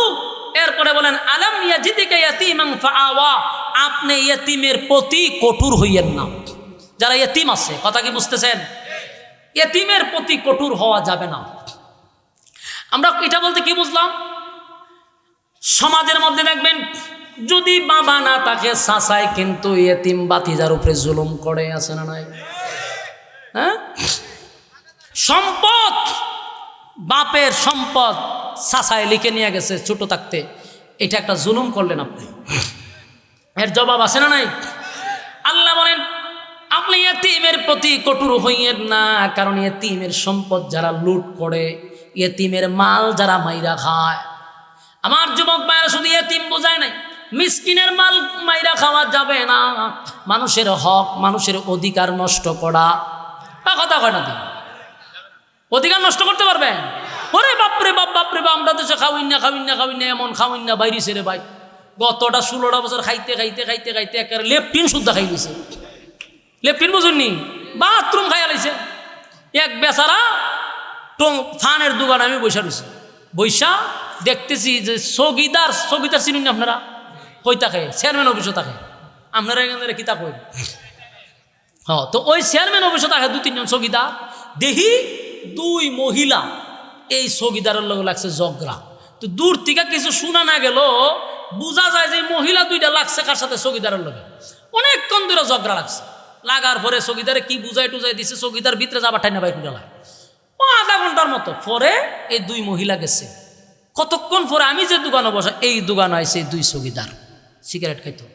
এরপরে বলেন আলাম ইয়াজিদিকা ইয়াতীমান ফাআওয়া, আপনি ইয়েতিমের প্রতি কঠোর হইয়েন না। যারা ইয়েতিম আছে, কথা কি বুঝতেছেন? ইয়েতিমের প্রতি কঠোর হওয়া যাবে না। আমরা এটা বলতে কি বুঝলাম? সমাজের মধ্যে দেখবেন যদি বাবা না তাকে চাচায় কিন্তু ইয়েতিম বাতিজার উপরে জুলুম করে, আছে না নাই? হ্যাঁ, সম্পদ বাপের সম্পদ চাচায় লিখে নিয়ে গেছে ছোট থাকতে, এটা একটা জুলুম করলেন আপনি, এর জবাব আছে না নাই? আল্লাহ বলেন আপনি ইয়েতিমের প্রতি কঠোর হইয়েন না, কারণ ইয়েতিমের সম্পদ যারা লুট করে, ইয়েতিমের মাল যারা মাইরা খায়। আমার যুবক ভাইরা শুধু ইয়েতিম বোঝায় নাই, মিসকিনের মাল মাইরা খাওয়া যাবে না। মানুষের হক, মানুষের অধিকার নষ্ট করা কথা কয় না তুই অধিকার নষ্ট করতে পারবেন? ওরে বাপরে বাপ, বাপরে বাপ, আমরা দেশে খাওয়াইন না এমন খাওয়াইন না বাইরিছে রে ভাই। গতটা 16টা বছর খাইতে খাইতে খাইতে খাইতে একেবারে লেপটিন শুদ্ধা খাই দিছে। লেপটিন বুঝুননি, বাথরুম খাইয়া লাইছে। এক বেচারা ফানের দোকানে আমি বৈশা রয়েছি, বৈশা দেখতেছি যে সগিদার চিনুন না আপনারা? কই থাকে চেয়ারম্যান অফিসও থাকে, আপনারা এখানে কিতাব কই। হ্যাঁ, তো ওই চেয়ারম্যান অফিসও থাকে 2-3 জন সগিদার। দেখি 2 মহিলা এই সগিদারের লোক লাগছে ঝগড়া। তো দূর থেকে কিছু শোনা না গেল, বোঝা যায় যে মহিলা 2টা লাগছে কার সাথে, সগিদারের লোকে। অনেকক্ষণ ধরে ঝগড়া লাগছে। লাগার পরে সগিদারে কি বুঝাই টুজাই দিছে, সগিদার ভিতরে যাবার ঠাই না ভাই টুটালা। আধা ঘন্টার মতো পরে এই 2 মহিলা গেছে। কতক্ষণ পরে আমি যে দোকানে বসা, এই দোকানে আইছে 2 সগিদার সিগারেট খাইতো।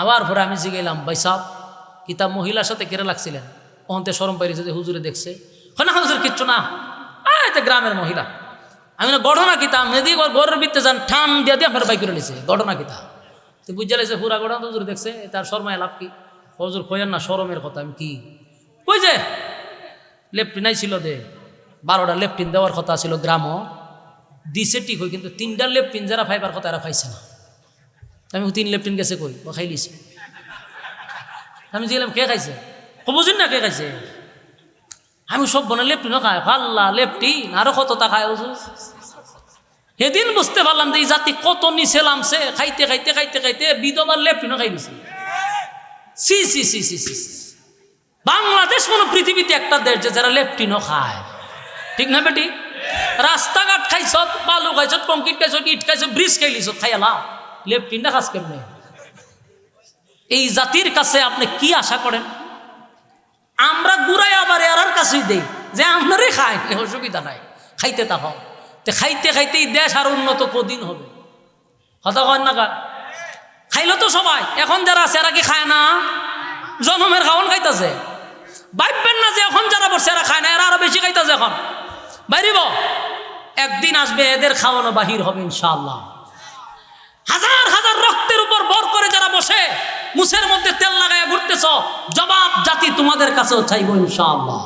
আবার পরে আমি জিগাইলাম, ভাই সাহেব কিতাব মহিলার সাথে কেড়ে লাগছিলেন? অন্তে শরম পাইছে যে হুজুরে দেখছে। না হুজুর কিচ্ছু না, এটা গ্রামের মহিলা। আমি না ঘটনা কিতাব মেদি ঘরের ভিতরে যান ঠান দিয়া দিয়ে আপনার বাইক করে নিছে ঘটনা কিতাব। তো বুঝে লাইছে পুরা ঘটনা হুজুর দেখছে, তার শর্মায় লাভ কি? হুজুর কইেন না শরমের কথা। আমি কি কই যে লেফটিন আইছিল দে 12টা লেফটিন দেওয়ার কথা ছিল গ্রামও দিছে ঠিক হই, কিন্তু 3টা লেফটিন যারা ফাইবার কথা এরা পাইছে না। আমি 3 লেফটিন গেছে কই, ও খাই লিছে। আমি জিগলাম কে খাইছে, বুঝুন না কে খাইছে। আমি সব বনে লেফটিনও খায়, ভাল্লা লেফটিন আরো কত তা খায়। সেদিন বুঝতে পারলাম যে এই জাতি কত নিচে নামছে, খাইতে খাইতে খাইতে খাইতে বিধবার লেফটিনও খাই দিছে। সি সি সি সি সি, বাংলাদেশ কোনো পৃথিবীতে একটা দেশ যে যারা লেফটিনও খায়, ঠিক না বেটি? রাস্তাঘাট খাইছ, বালু খাইছ, কংক্রিট খাইছ, ইট খাইছ, ব্রিজ খাইলিছ, খাইয়ালা লেফটিনটা খাস কেমনে? এই জাতির কাছে আপনি কি আশা করেন? আমরা গুড়াই আবার এরার কাছেই দেই যে আপনারই খাই, অসুবিধা নাই, খাইতে তা হোক। তো খাইতে খাইতেই দেশ আর উন্নত কদিন হবে? কথা কয় না? খাইলো তো সবাই, এখন যারা আছে এরা কি খায় না? জনমের খাওয়ান খাইতেছে। ভাববেন না যে এখন যারা বসে এরা খায় না, এরা আরো বেশি খাইতেছে। এখন বাইরিব, একদিন আসবে এদের খাওয়ানো বাহির হবে ইনশাআল্লাহ। হাজার হাজার রক্তের উপর ভর করে যারা বসে মুছের মধ্যে তেল লাগায় ঘুরতেছ, জবাব জাতি তোমাদের কাছেও চাইব ইনশাআল্লাহ।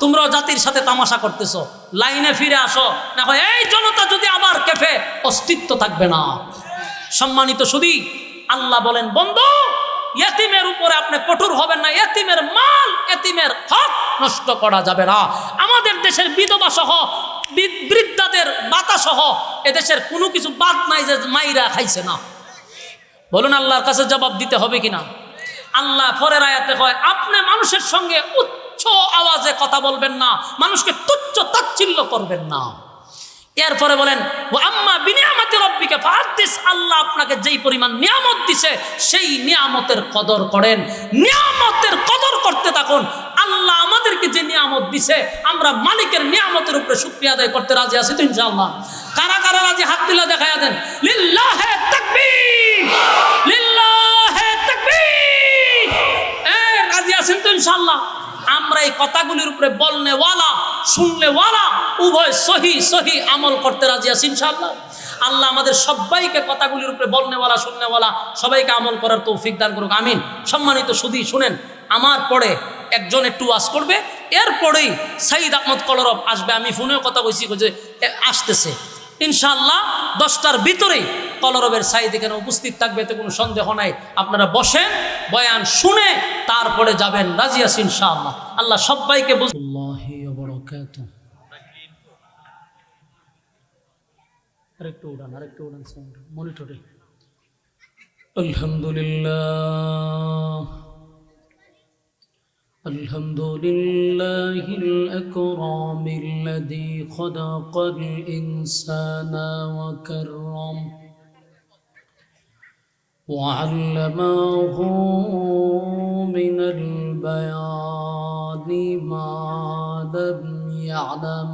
তোমরাও জাতির সাথে তামাশা করতেছ, লাইনে ফিরে আসো, না হয় এই জনতা যদি আবার কেঁপে অস্তিত্ব থাকবে না। সম্মানিত সুধী, আল্লাহ বলেন বন্ধু ইয়েতিমের উপরে আপনি কঠোর হবেন না, ইয়েতিমের মাল ইয়েতিমের হক নষ্ট করা যাবে না। আমাদের দেশের বিধবা সহ বৃদ্ধাদের বাতা সহ এদেশের কোনো কিছু বাদ নাই যে মাইরা খাইছে না। বলুন আল্লাহর কাছে জবাব দিতে হবে কিনা? আল্লাহ পরের আয়াতে কয় আপনি মানুষের সঙ্গে উচ্চ আওয়াজে কথা বলবেন না, মানুষকে তুচ্ছ তাচ্ছিল্য করবেন না। এরপরে বলেন ও আম্মা বিনিয়ামতি রব্বিকা ফাহাদ্দিস, আল্লাহ আপনাকে যেই পরিমাণ নিয়ামত দিছে সেই নিয়ামতের কদর করেন, নিয়ামতের কদর করতে থাকুন। আল্লাহ আমাদেরকে যে নিয়ামত দিছে আমরা মালিকের নিয়ামতের উপরে শুকরিয়া আদায় করতে রাজি আছি তো ইনশাআল্লাহ? কারা কারা রাজি হাত তুলে দেখায়া দেন। লিল্লাহে তাকবীর, লিল্লাহে তাকবীর। রাজি আছেন তো ইনশাআল্লাহ? আমরা এই কথাগুলির উপরে বলনেওয়ালা শুনলেওয়ালা উভয় সহি সহি আমল করতে রাজি আছি ইনশাআল্লাহ। আল্লাহ আমাদের সবাইকে কথাগুলির উপরে বলনেওয়ালা শুননেওয়ালা সবাইকে আমল করার তৌফিক দান করুক, আমিন। সম্মানিত সুধী শুনেন, আমার পরে একজন একটু ওয়াজ করবে, এরপরেই সাইদ আহমদ কলরব আসবে। আমি ফোনেও কথা কইছি যে আসতেছে ইনশাআল্লাহ 10টার ভিতরেই কলরবের সাইদ এখানে উপস্থিত থাকবে, এতে কোনো সন্দেহ নাই। আপনারা বসেন, বয়ান শুনে তারপরে যাবেন, রাজি আছি ইনশাআল্লাহ। আল্লাহ সবাইকে আরেকটু উড়ান সাউন্ড মনিটরে। আলহামদুলিল্লাহ الحمد لله الأكرم الذي خلق الإنسان وكرم وعلمه من البيان ما لم يعلم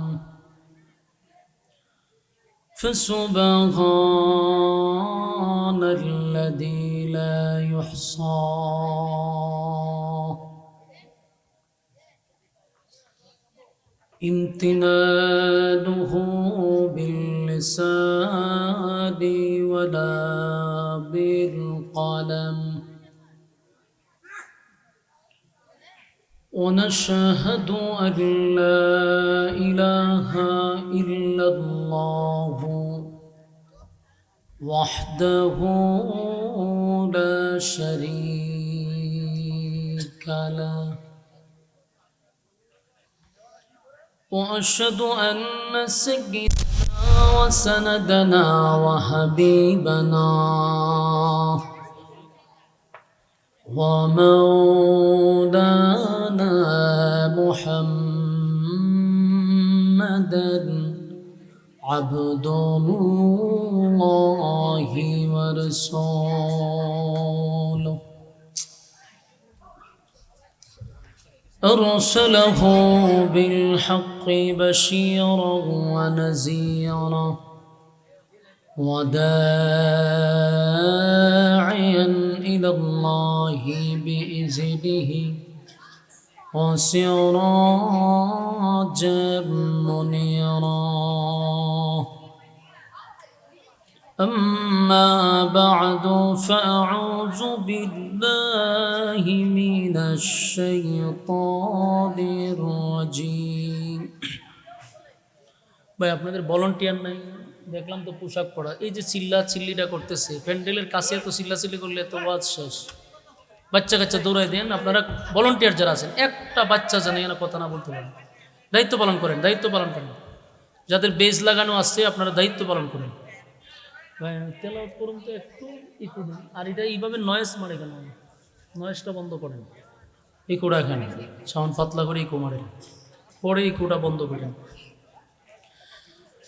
فسبحان الذي لا يحصى امتنانه باللسان ولا بالقلم ونشهد أن لا إله إلا الله وحده لا شريك له وأشهد أن سيدنا وسندنا وحبيبنا ومولانا محمدا عبد الله ورسوله أرسله بالحق بشيرا ونذيرا وداعيا إلى الله بإذنه وسراجا منيرا أما بعد فأعوذ بالله من الشيطان الرجيم ভাই আপনাদের ভলান্টিয়ার নাই দেখলাম তো পোশাক পরা এই যে চিল্লিটা করতেছে প্যান্ডেলের কাছে তো চিল্লি করলে তো ওয়াজ শেষ বাচ্চা কাচ্চা দৌড়াই দেন আপনারা ভলান্টিয়ার যারা আছেন একটা বাচ্চা জানে না কথা না বলতে পারেন দায়িত্ব পালন করেন যাদের বেজ লাগানো আছে আপনারা দায়িত্ব পালন করেন ভাই তেলাওয়াত করুন তো একটু ইকো দিন আর এটা এইভাবে নয়েজ মারে কেন নয়েজটা বন্ধ করেন ইকোটা এখানে সাউন্ড পাতলা করে ইকো মারেন পরে ইকোটা বন্ধ করেন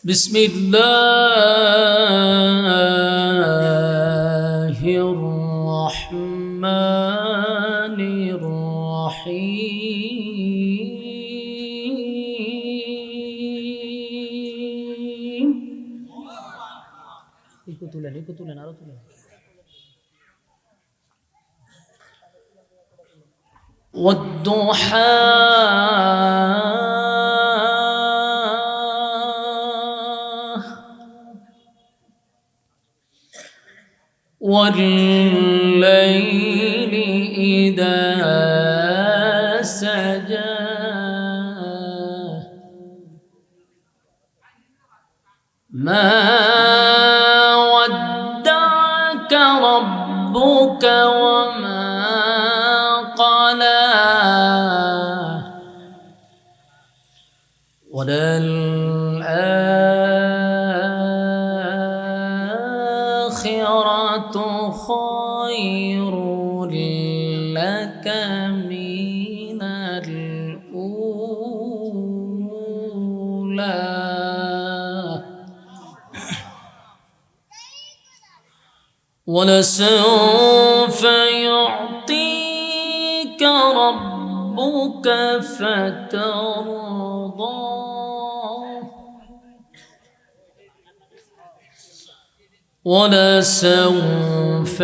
বিসমিল্লাহির রহমানির রহিম ইকো তুলেন আরো তুলেন والضحى والليل إذا سجى ما ودعك ربك وما قلى وللآخرة خير لك من الأولى ولسوف يعطيك ربك فترضى ولسوف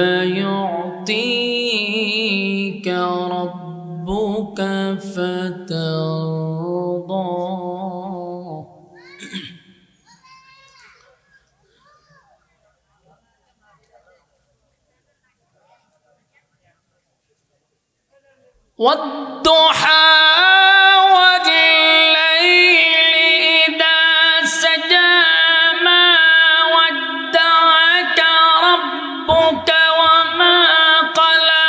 يعطيك ربك فترضى والضحى والليل إذا سجى ما ودعك ربك وما قلى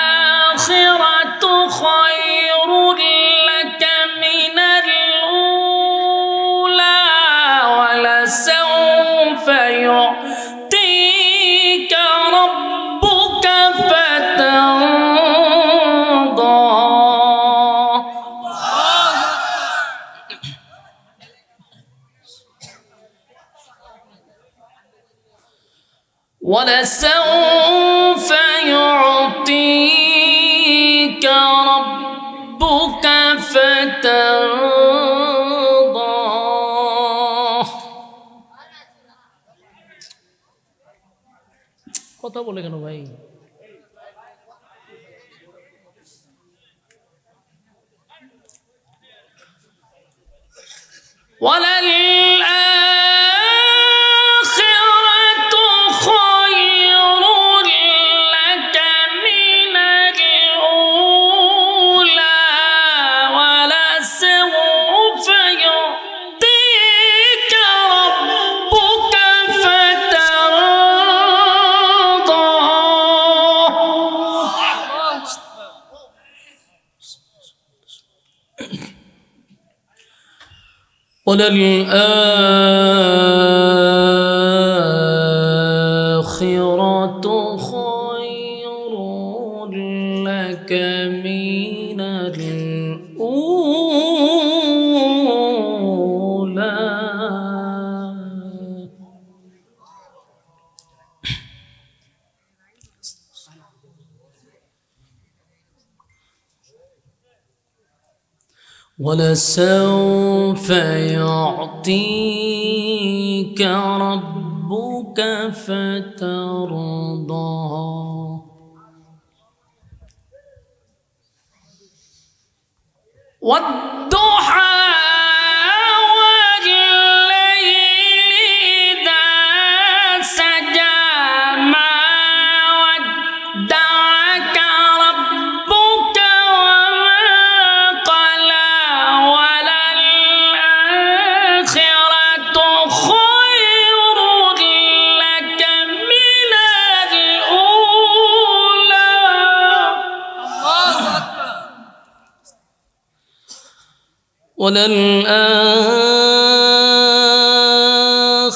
وللآخرة خير لك من الأولى ولسوف يعطيك ربك فترضى ولسوف يعطيك ربك فترضى কথা বলে কেন ভাই وللآخرة خير لك من الأولى وَلَلْآخِرَةُ خَيْرٌ لَكَ مِنَ الْأُولَى. وَلَسَوْفَ يُعْطِيكَ رَبُّكَ فَتَرْضَىٰ. وَالضُّحَىٰ وَاللَّيْلِ إِذَا سَجَىٰ مَا وَدَّعَكَ رَبُّكَ وَمَا قَلَىٰ. وَلَلْآخِرَةُ خَيْرٌ لَكَ مِنَ الْأُولَىٰ.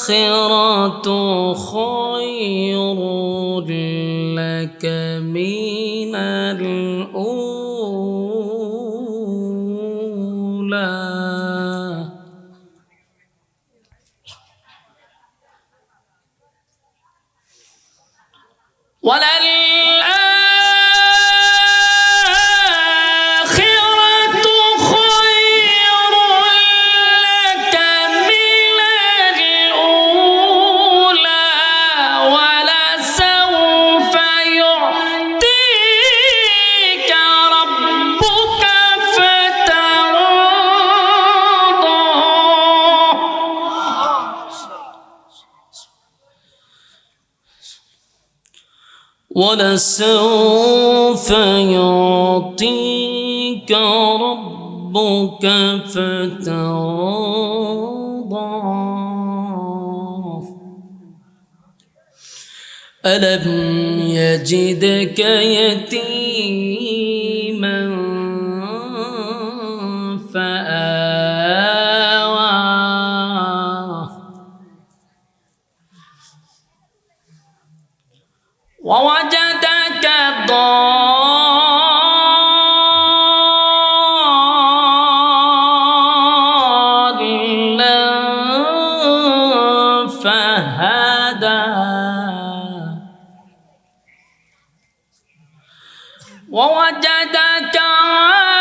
وَلَلْآخِرَةُ خَيْرٌ لَكَ مِنَ الْأُولَىٰ. وَلَلْآخِرَةُ خَيْرٌ لَكَ مِنَ الْأُولَىٰ. وَلَسَوْفَ يُعْطِيكَ رَبُّكَ فَتَرْضَىٰ. وَلَسَوْفَ يُعْطِيكَ رَبُّكَ فَتَرْضَىٰ. أَلَمْ يَجِدْكَ يَتِيمًا فَآوَىٰ. وَوَجَدَكَ ضَالًّا فَهَدَىٰ. وَوَجَدَكَ عَائِلًا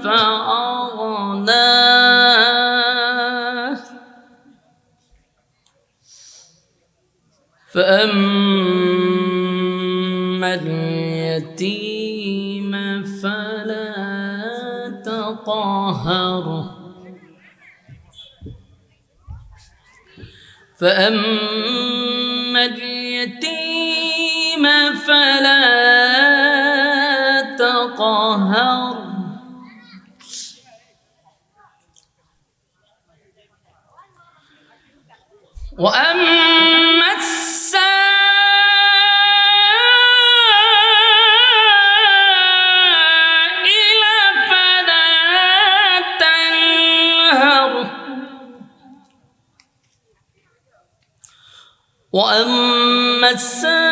فَأَغْنَىٰ. فَأَمَّا الْيَتِيمَ فَلَا تَقْهَرْ. فَأَمَّا الْيَتِيمَ فَلَا تَقْهَرْ. وَأَمَّا السَّائِلَ فَلَا تَنْهَرْ. وَأَمَّا السَّائِلَ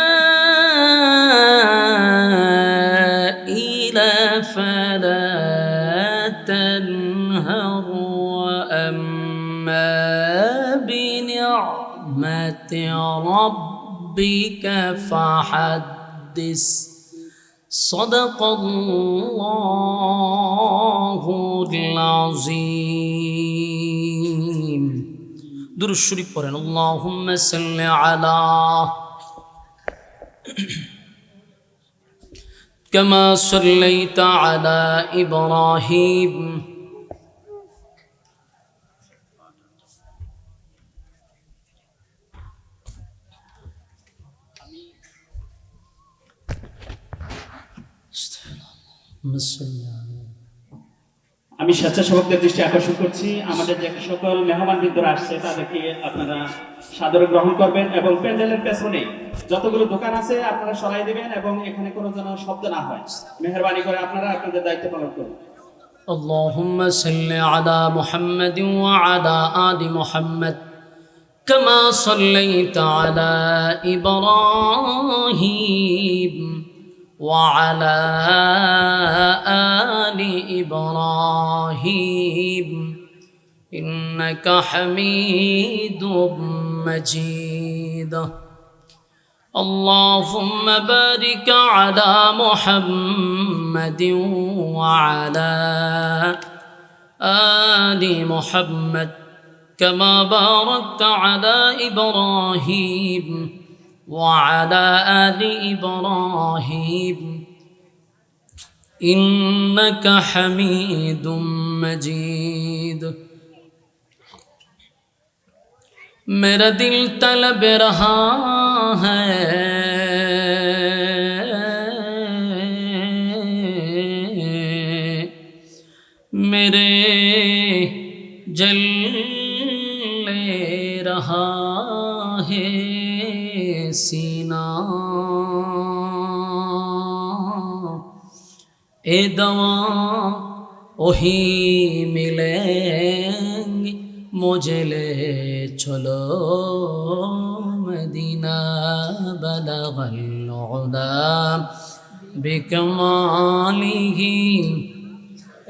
فَلَا تَنْهَرْ. وَأَمَّا بِنِعْمَةِ رَبِّكَ فَحَدِّثْ. صدق الله العظيم. দুরূদ শরীফ পড়েন। আল্লাহুম্মা সাল্লি আলা কামা সাল্লাইতা আলা ইব্রাহিম আমি স্বেচ্ছাসেবকদের দৃষ্টি আকর্ষণ করছি, আমাদের যে সকল মেহমানবৃন্দরা আসছে তাদেরকে আপনারা সাদরে গ্রহণ করবেন এবং প্যান্ডেলের পেছনে যতগুলো দোকান আছে আপনারা সরাই দিবেন এবং এখানে কোনো যেন শব্দ না হয়, মেহেরবানি করে আপনারা আপনাদের দায়িত্ব পালন করুন। اللهم صل على محمد وعلى آل محمد كما صليت على إبراهيم وعلى آل إبراهيم إنك حميد مجيد اللهم بارك على محمد وعلى آل محمد كما باركت على إبراهيم وعلى آل إبراهيم إنك حميد مجيد मेरा दिल तलब रहा है मेरे जल रहा है सीना ए दवा वही मिलेंगे मुझे ले चलो मदीना बलगल उला बिकमालिही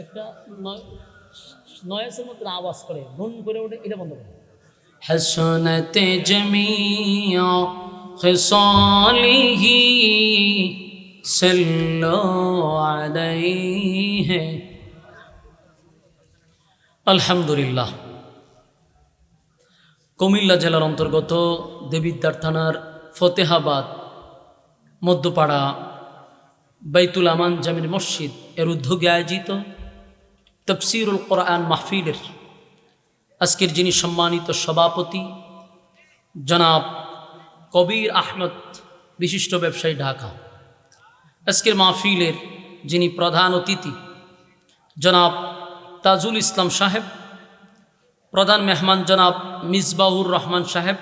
একটা নয়েসের মধ্যে আওয়াজ করে গুন করে ওঠে, এটা বন্ধ করে। হাসনাতে জামিয়া খিসালিহি সাল্লু আলাইহি। আলহামদুলিল্লাহ। কুমিল্লা জেলার অন্তর্গত দেবিদ্বার থানার ফতেহাবাদ মধ্যপাড়া বাইতুল আমান জামির মসজিদ এর উদ্যোগে আয়োজিত তফসিরুল কোরআন মাহফিলের আজকের যিনি সম্মানিত সভাপতি জনাব কবির আহমদ, বিশিষ্ট ব্যবসায়ী, ঢাকা। আজকের মাহফিলের যিনি প্রধান অতিথি জনাব তাজুল ইসলাম সাহেব, প্রধান মেহমান জনাব মিসবাহুর রহমান সাহেব,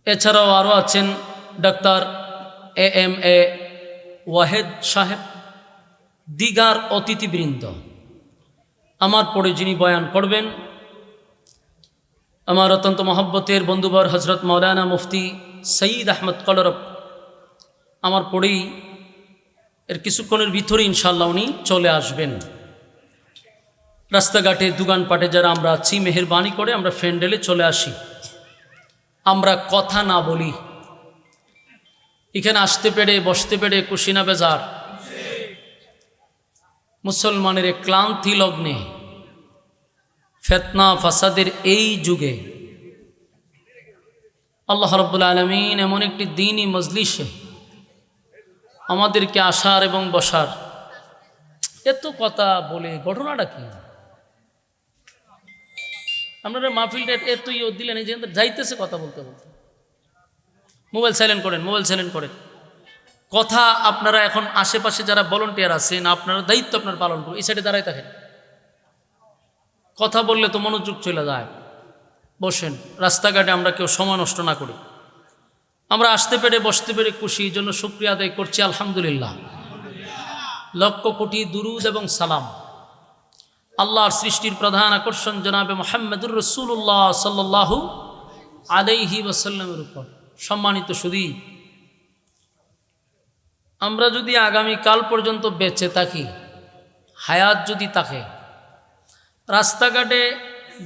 এছাড়াও আরও আছেন ডাক্তার AMA ওয়াহেদ সাহেব, দিগার অতিথিবৃন্দ। আমার পরে যিনি বয়ান করবেন আমার অত্যন্ত মহব্বতের বন্ধুবর হজরত মৌলানা মুফতি সঈদ আহমদ কলরব। আমার পরেই এর কিছুক্ষণের ভিতরে ইনশাআল্লাহ উনি চলে আসবেন। রাস্তাঘাটে দোকানপাটে যারা আমরা আছি, মেহেরবানি করে আমরা ফ্যান্ডেলে চলে আসি, আমরা কথা না বলি। এখানে আসতে পেরে বসতে পেরে খুশি না বেজার? মুসলমানের ক্লান্তি লগ্নে ফিতনা ফাসাদের এই যুগে আল্লাহ রাব্বুল আলামিন এমন একটি দ্বীনি মজলিসে আমাদেরকে আসার এবং বসার, এত কথা বলে ঘটনাটা কি? আপনারা মাহফিলটা এত দিলেন যে যাইতেছে কথা বলতে বলতে। মোবাইল সাইলেন্ট করেন, মোবাইল সাইলেন্ট করেন। কথা আপনারা এখন আশেপাশে যারা ভলান্টিয়ার আছেন আপনারা দায়িত্ব আপনার পালন করুন, এই সাইডে দাঁড়াই থাকেন। কথা বললে তো মনোযোগ চলে যায়। বসেন, রাস্তাঘাটে আমরা কেউ সময় নষ্ট না করি। আমরা আসতে পেরে বসতে পেরে খুশি, এই জন্য শুকরিয়া আদায় করছি আলহামদুলিল্লাহ। লক্ষ কোটি দুরুদ এবং সালাম আল্লাহর সৃষ্টির প্রধান আকর্ষণ জনাবে মুহাম্মদুর রাসূলুল্লাহ সাল্লাল্লাহু আলাইহি ওয়াসাল্লামের উপর। সম্মানিত সুধী, আমরা যদি আগামী কাল পর্যন্ত বেঁচে থাকি, হায়াত যদি থাকে, রাস্তাঘাটে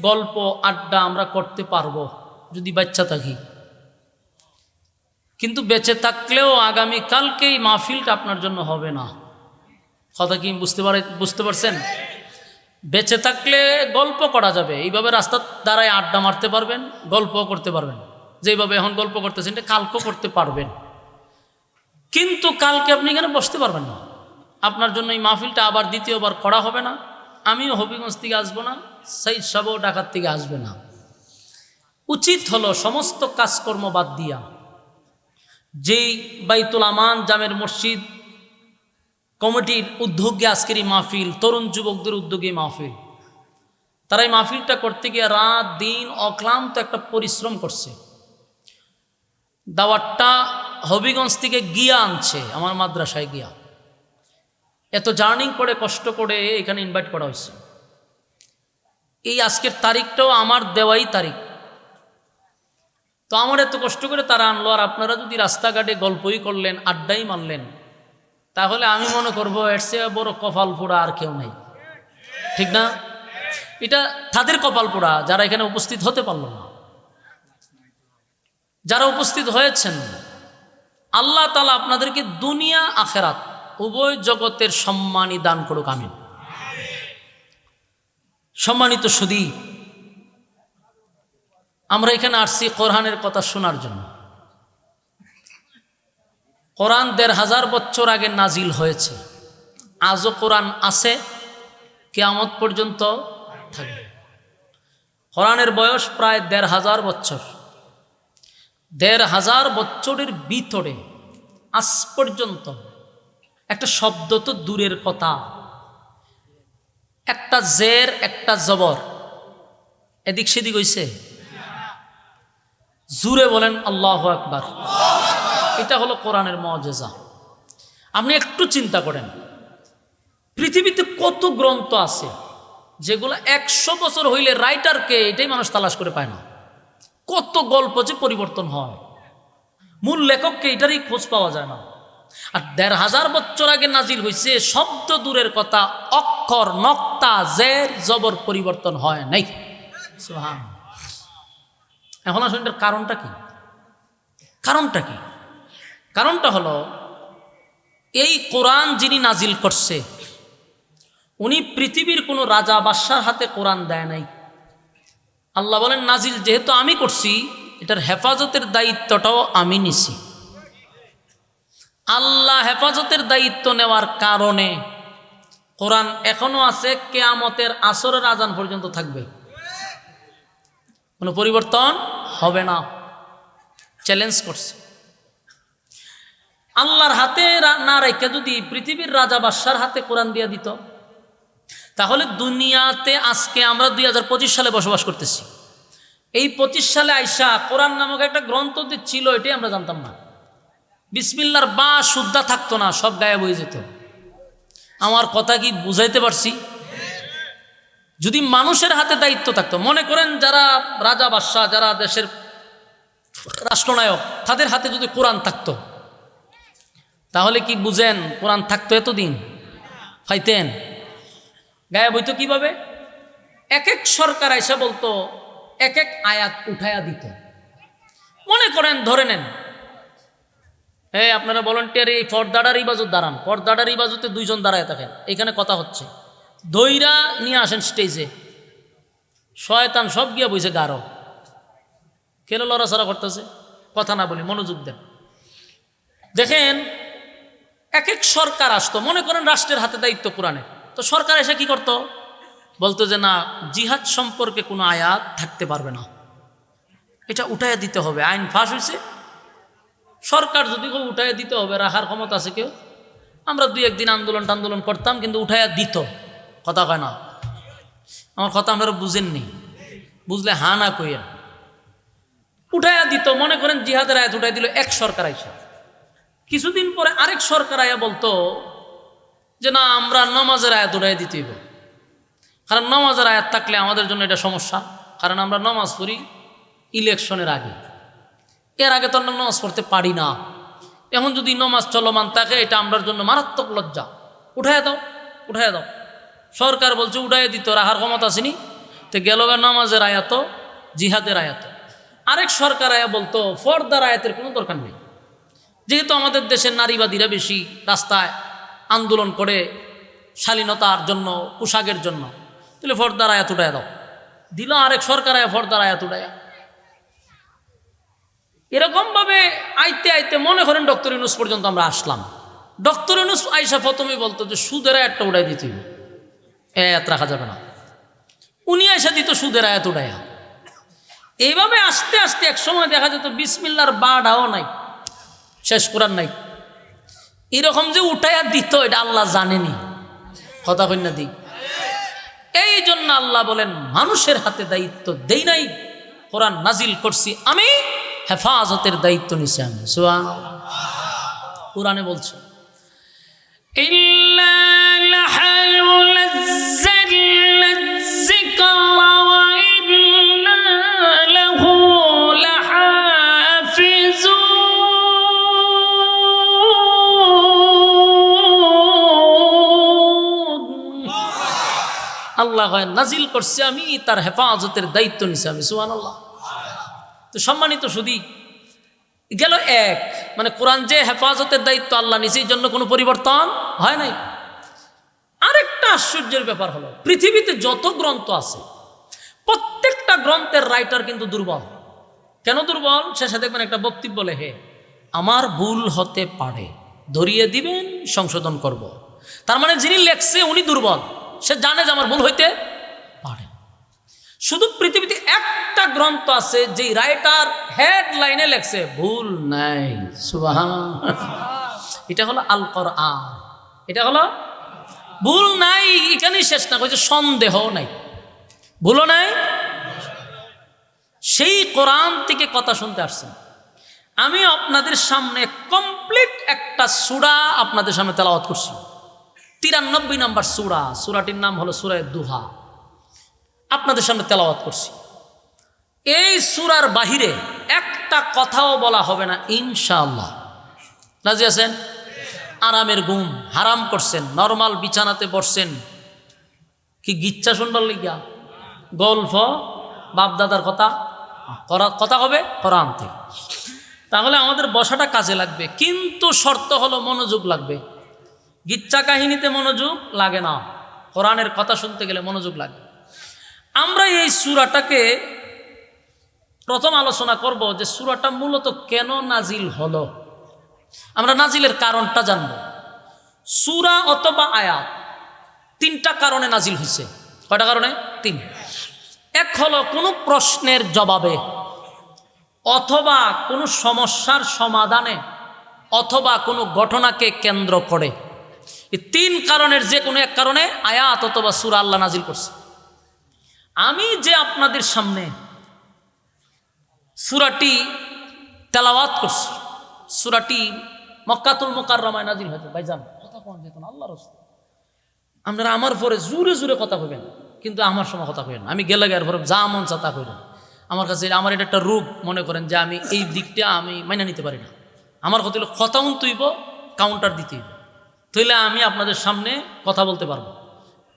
গল্প আড্ডা আমরা করতে পারবো যদি বাচ্চা থাকি। কিন্তু বেঁচে থাকলেও আগামী কালকেই মাহফিলটা আপনার জন্য হবে না। কথা কি বুঝতে পারছেন? বেঁচে থাকলে গল্প করা যাবে, এইভাবে রাস্তার দ্বারায় আড্ডা মারতে পারবেন, গল্পও করতে পারবেন। যেভাবে এখন গল্প করতেছেন এটা কালকেও করতে পারবেন, কিন্তু কালকে আপনি এখানে বসতে পারবেন না। আপনার জন্য এই মাহফিলটা আবার দ্বিতীয়বার করা হবে না। আমিও হবিগঞ্জ থেকে আসবো না, সাইদ সাহেবও ঢাকার থেকে আসবে না। উচিত হলো সমস্ত কাজকর্ম বাদ দিয়া যেই বাইতুল আমান জামের মসজিদ কমিটির উদ্যোগে আজকের এই মাহফিল, তরুণ যুবকদের উদ্যোগে মাহফিল, তারা এই মাহফিলটা করতে গিয়ে রাত দিন অক্লান্ত একটা পরিশ্রম করছে। দাওয়াতটা হবিগঞ্জ থেকে গিয়া আনছে আমার মাদ্রাসায় গিয়া, এত জার্নিং করে কষ্ট করে এখানে ইনভাইট করা হয়েছে। এই আজকের তারিখটাও আমার দেওয়াই তারিখ, তো আমার এত কষ্ট করে তারা আনলো, আর আপনারা যদি রাস্তাঘাটে গল্পই করলেন, আড্ডাই মারলেন, তাহলে আমি মনে করবো এর চেয়ে বড় কপাল পোড়া আর কেউ নাই, ঠিক না? এটা তাদের কপাল পোড়া যারা এখানে উপস্থিত হতে পারলো না। যারা উপস্থিত হয়েছেন, আল্লাহ তাআলা আপনাদেরকে দুনিয়া আখেরাত উভয় জগতের সম্মানই দান করুক, আমিন। সম্মানিত সুধী, আমরা এখানে আসছি কোরআনের কথা শোনার জন্য। কোরআন ১৫০০ বছর আগে নাজিল হয়েছে, আজও কোরআন আছে, কিয়ামত পর্যন্ত থাকবে। কোরআনের বয়স প্রায় ১৫০০ বছর। ১৫০০ বছরের ভিতরে আজ পর্যন্ত একটা শব্দ তো দূরের কথা, একটা জের একটা জবর এদিক সেদিক হইছে? জুরে বলেন আল্লাহু আকবার। এটা হলো কোরআনের মুআজিজা। আপনি একটু চিন্তা করেন, পৃথিবীতে কত গ্রন্থ আছে যেগুলো ১০০ বছর হইলে রাইটারকে এটাই মানুষ তালাশ করে পায় না। কত গল্প যে পরিবর্তন হয়, মূল লেখককে এটারই খোঁজ পাওয়া যায় না। আর ১৫০০ বছর আগে নাজিল হয়েছে, শব্দ দূরের কথা, অক্ষর নক্তা জের জবর পরিবর্তন হয় নাই। সুবহানাল্লাহ। এখন আসলে এটার কারণটা কি? কারণটা কি? কারণটা হলো এই কোরআন যিনি নাজিল করছে উনি পৃথিবীর কোনো রাজা বাদশার হাতে কোরআন দেয় নাই। আল্লাহ বলেন নাজিল যেহেতু আমি করছি, এটার হেফাজতের দায়িত্বটাও আমি নিছি। আল্লাহ হেফাজতের দায়িত্ব নেওয়ার কারণে কোরআন এখনো আছে, কিয়ামতের আসরের আজান পর্যন্ত থাকবে, কোনো পরিবর্তন হবে না। চ্যালেঞ্জ করছে। আল্লাহর হাতে না রেখে যদি পৃথিবীর রাজা বাদশার হাতে কোরআন দিয়ে দিত, তাহলে দুনিয়াতে আজকে আমরা ২০২৫ সালে বসবাস করতেছি। এই ২৫ সালে আইসা কোরআন নামক একটা গ্রন্থ যে ছিল এটাই আমরা জানতাম না। বিসমিল্লাহর বা শুদ্ধা থাকতো না, সব গায়েব হয়ে যেত। আমার কথা কি বুঝাইতে পারছি? যদি মানুষের হাতে দায়িত্ব থাকতো, মনে করেন যারা রাজা বাদশাহ, যারা দেশের রাষ্ট্রনায়ক, তাদের হাতে যদি কোরআন থাকতো, তাহলে কি বুঝেন কোরআন থাকতো এতদিন? পাইতেন? গায়েব হইতো কিভাবে? এক এক সরকার এসে বলতো, এক এক আয়াত উঠায়া দিত। মনে করেন ধরে নেন, আপনারা ভলান্টিয়ার এই পর্দাটার ইবাজত দাঁড়ান, পর্দাটার ইবাজতে ২ জন দাঁড়ায় থাকেন, এখানে কথা হচ্ছে, দইরা নিয়ে আসেন স্টেজে, শয়তান সব গিয়া বইছে গাঢ়, কেন লড়াছড়া করতেছে? কথা না বলি, মনোযোগ দেন। দেখেন এক এক সরকার আসতো, মনে করেন রাষ্ট্রের হাতে দায়িত্ব কোরআনে, তো সরকার এসে কি করতো? বলতো যে না, জিহাদ সম্পর্কে কোনো আয়াত থাকতে পারবে না, এটা উঠাইয়া দিতে হবে, আইন ফাঁস হয়েছে। সরকার যদি কেউ উঠাইয়া দিতে হবে, রাখার ক্ষমতা আছে কেউ? আমরা ২-১ দিন আন্দোলন করতাম, কিন্তু উঠাইয়া দিত। কথা কয় না? আমার কথা আপনারা বুঝেননি, বুঝলে হা না কইয়েন। উঠাইয়া দিত। মনে করেন জিহাদের আয়াত উঠাই দিল এক সরকার আইসা, কিছুদিন পরে আরেক সরকার আয়া বলতো যে না, আমরা নামাজের আয়াত উঠাই দিতেইব, কারণ নামাজের আয়াত থাকলে আমাদের জন্য এটা সমস্যা, কারণ আমরা নামাজ পড়ি ইলেকশনের আগে, এর আগে তো আমরা নামাজ পড়তে পারি না। এখন যদি নামাজ চলমান থাকে, এটা আমরার জন্য মারাত্মক লজ্জা, উঠাইয়া দাও, উঠাইয়া দাও। সরকার বলছে উঠাইয়া দিত, রাখার ক্ষমতা আসেনি, তো গেল নামাজের আয়াত, জিহাদের আয়াত। আরেক সরকার আয়া বলতো ফর্দার আয়াতের কোনো দরকার নেই, যেহেতু আমাদের দেশের নারীবাদীরা বেশি রাস্তায় আন্দোলন করে শালীনতার জন্য, পোশাকের জন্য, তাহলে ফর্দার আয়াত উঠাইয়া দাও। দিল আরেক সরকার আয়া ফর্দার আয়াত উঠাইয়া। এরকমভাবে আইতে আইতে মনে করেন ডক্টর ইউনূস পর্যন্ত আমরা আসলাম। ডক্টর ইউনূস আইসা প্রথমে বলতো যে সুদের আয়াতটা উঠাই দিতে হবে, আয়াত রাখা যাবে না। উনি আইসা দিত সুদের আয়াত উঠাইয়া। এইভাবে আস্তে আস্তে এক সময় দেখা যেত বিসমিল্লাহর বাড়াও নাই, শেষ কোরআন নাই। এরকম যে উঠাইয়া দিত, এটা আল্লাহ জানেনি। কথা কন্যা দিই। এই জন্য আল্লাহ বলেন মানুষের হাতে দায়িত্ব দেই নাই, কোরআন নাজিল করছি আমি, হেফাজতের দায়িত্ব নিছি আমি। সুবহানাল্লাহ। কুরআনে বলছে ইল্লা লাহনু নাযালনা যিকরা ওয়া ইন্না লাহু লাহাফিজুন। আল্লাহ কয় নাজিল করছে আমি, তার হেফাজতের দায়িত্ব নিছি আমি। সুবহানাল্লাহ। তো সম্মানিত শুধু গেল এক, মানে কোরআন যে হেফাজতের দায়িত্ব আল্লাহ নিছে, এই জন্য কোনো পরিবর্তন হয় নাই। আরেকটা আশ্চর্যের ব্যাপার হলো, পৃথিবীতে যত গ্রন্থ আছে প্রত্যেকটা গ্রন্থের রাইটার কিন্তু দুর্বল। কেন দুর্বল? শেষে দেখবেন একটা বক্তব্য লেখে, আমার ভুল হতে পারে, ধরিয়ে দিবেন, সংশোধন করব। তার মানে যিনি লেখছে উনি দুর্বল, সে জানে যে আমার ভুল হইতে পারে। শুধু পৃথিবীতে একটা গ্রন্থ আছে যে রাইটার হেডলাইনে লেখছে ভুল নাই। সুবহানাল্লাহ। এটা হলো আল কোরআন। এটা হলো ভুল নাই, এখানেই শেষ না, কইছে সন্দেহ নাই, ভুলও নাই। সেই কোরআন থেকে কথা শুনতে আসছেন। আমি আপনাদের সামনে কমপ্লিট একটা সূরা আপনাদের সামনে তেলাওয়াত করছি, 93 নম্বর সূরা। সূরাটির নাম হলো সূরা দুহা। আপনাদের সামনে তেলাওয়াত করছি। এই সূরার বাহিরে একটা কথাও বলা হবে না ইনশাআল্লাহ। রাজি আছেন? আরামের ঘুম হারাম করছেন, নরমাল বিছানাতে বসছেন, কি গিচ্ছা শুনবার লিগা গল্প বাপদাদার কথা হবে কোরআন থেকে। তাহলে আমাদের বসাটা কাজে লাগবে, কিন্তু শর্ত হলো মনোযোগ লাগবে। গিচ্ছা কাহিনীতে মনোযোগ লাগে না, কোরআনের কথা শুনতে গেলে মনোযোগ লাগে। আমরা এই সূরাটাকে প্রথম আলোচনা করব যে সূরাটা মূলত কেন নাজিল হলো। আমরা নাজিলের কারণটা জানব। সূরা অথবা আয়াত তিনটা কারণে নাজিল হয়েছে। কয়টা কারণে? তিন। এক হলো কোনো প্রশ্নের জবাবে, অথবা কোনো সমস্যার সমাধানে, অথবা কোনো ঘটনাকে কেন্দ্র করে। এই তিন কারণের যে কোনো এক কারণে আয়াত অথবা সূরা আল্লাহ নাজিল করছে। আমি যে আপনাদের সামনে সূরাটি তেলাওয়াত করছি, সূরাটি মক্কাতুল মুকাররমায় নাজিল হয়েছে। ভাইজান কথা কোন যেত না, আল্লাহ রাসূল আপনারা আমার পরে জোরে জোরে কথা কইবেন, কিন্তু আমার সময় কথা কইবেন। আমি গেলে এর পরে যা মন চা তা কইবেন। আমার কাছে আমার এটা একটা রূপ মনে করেন যে আমি এই দিকটা আমি মাইনা নিতে পারি না। আমার কথা হলো কথা তুইব, কাউন্টার দিতে হইব, তাইলে আমি আপনাদের সামনে কথা বলতে পারবো।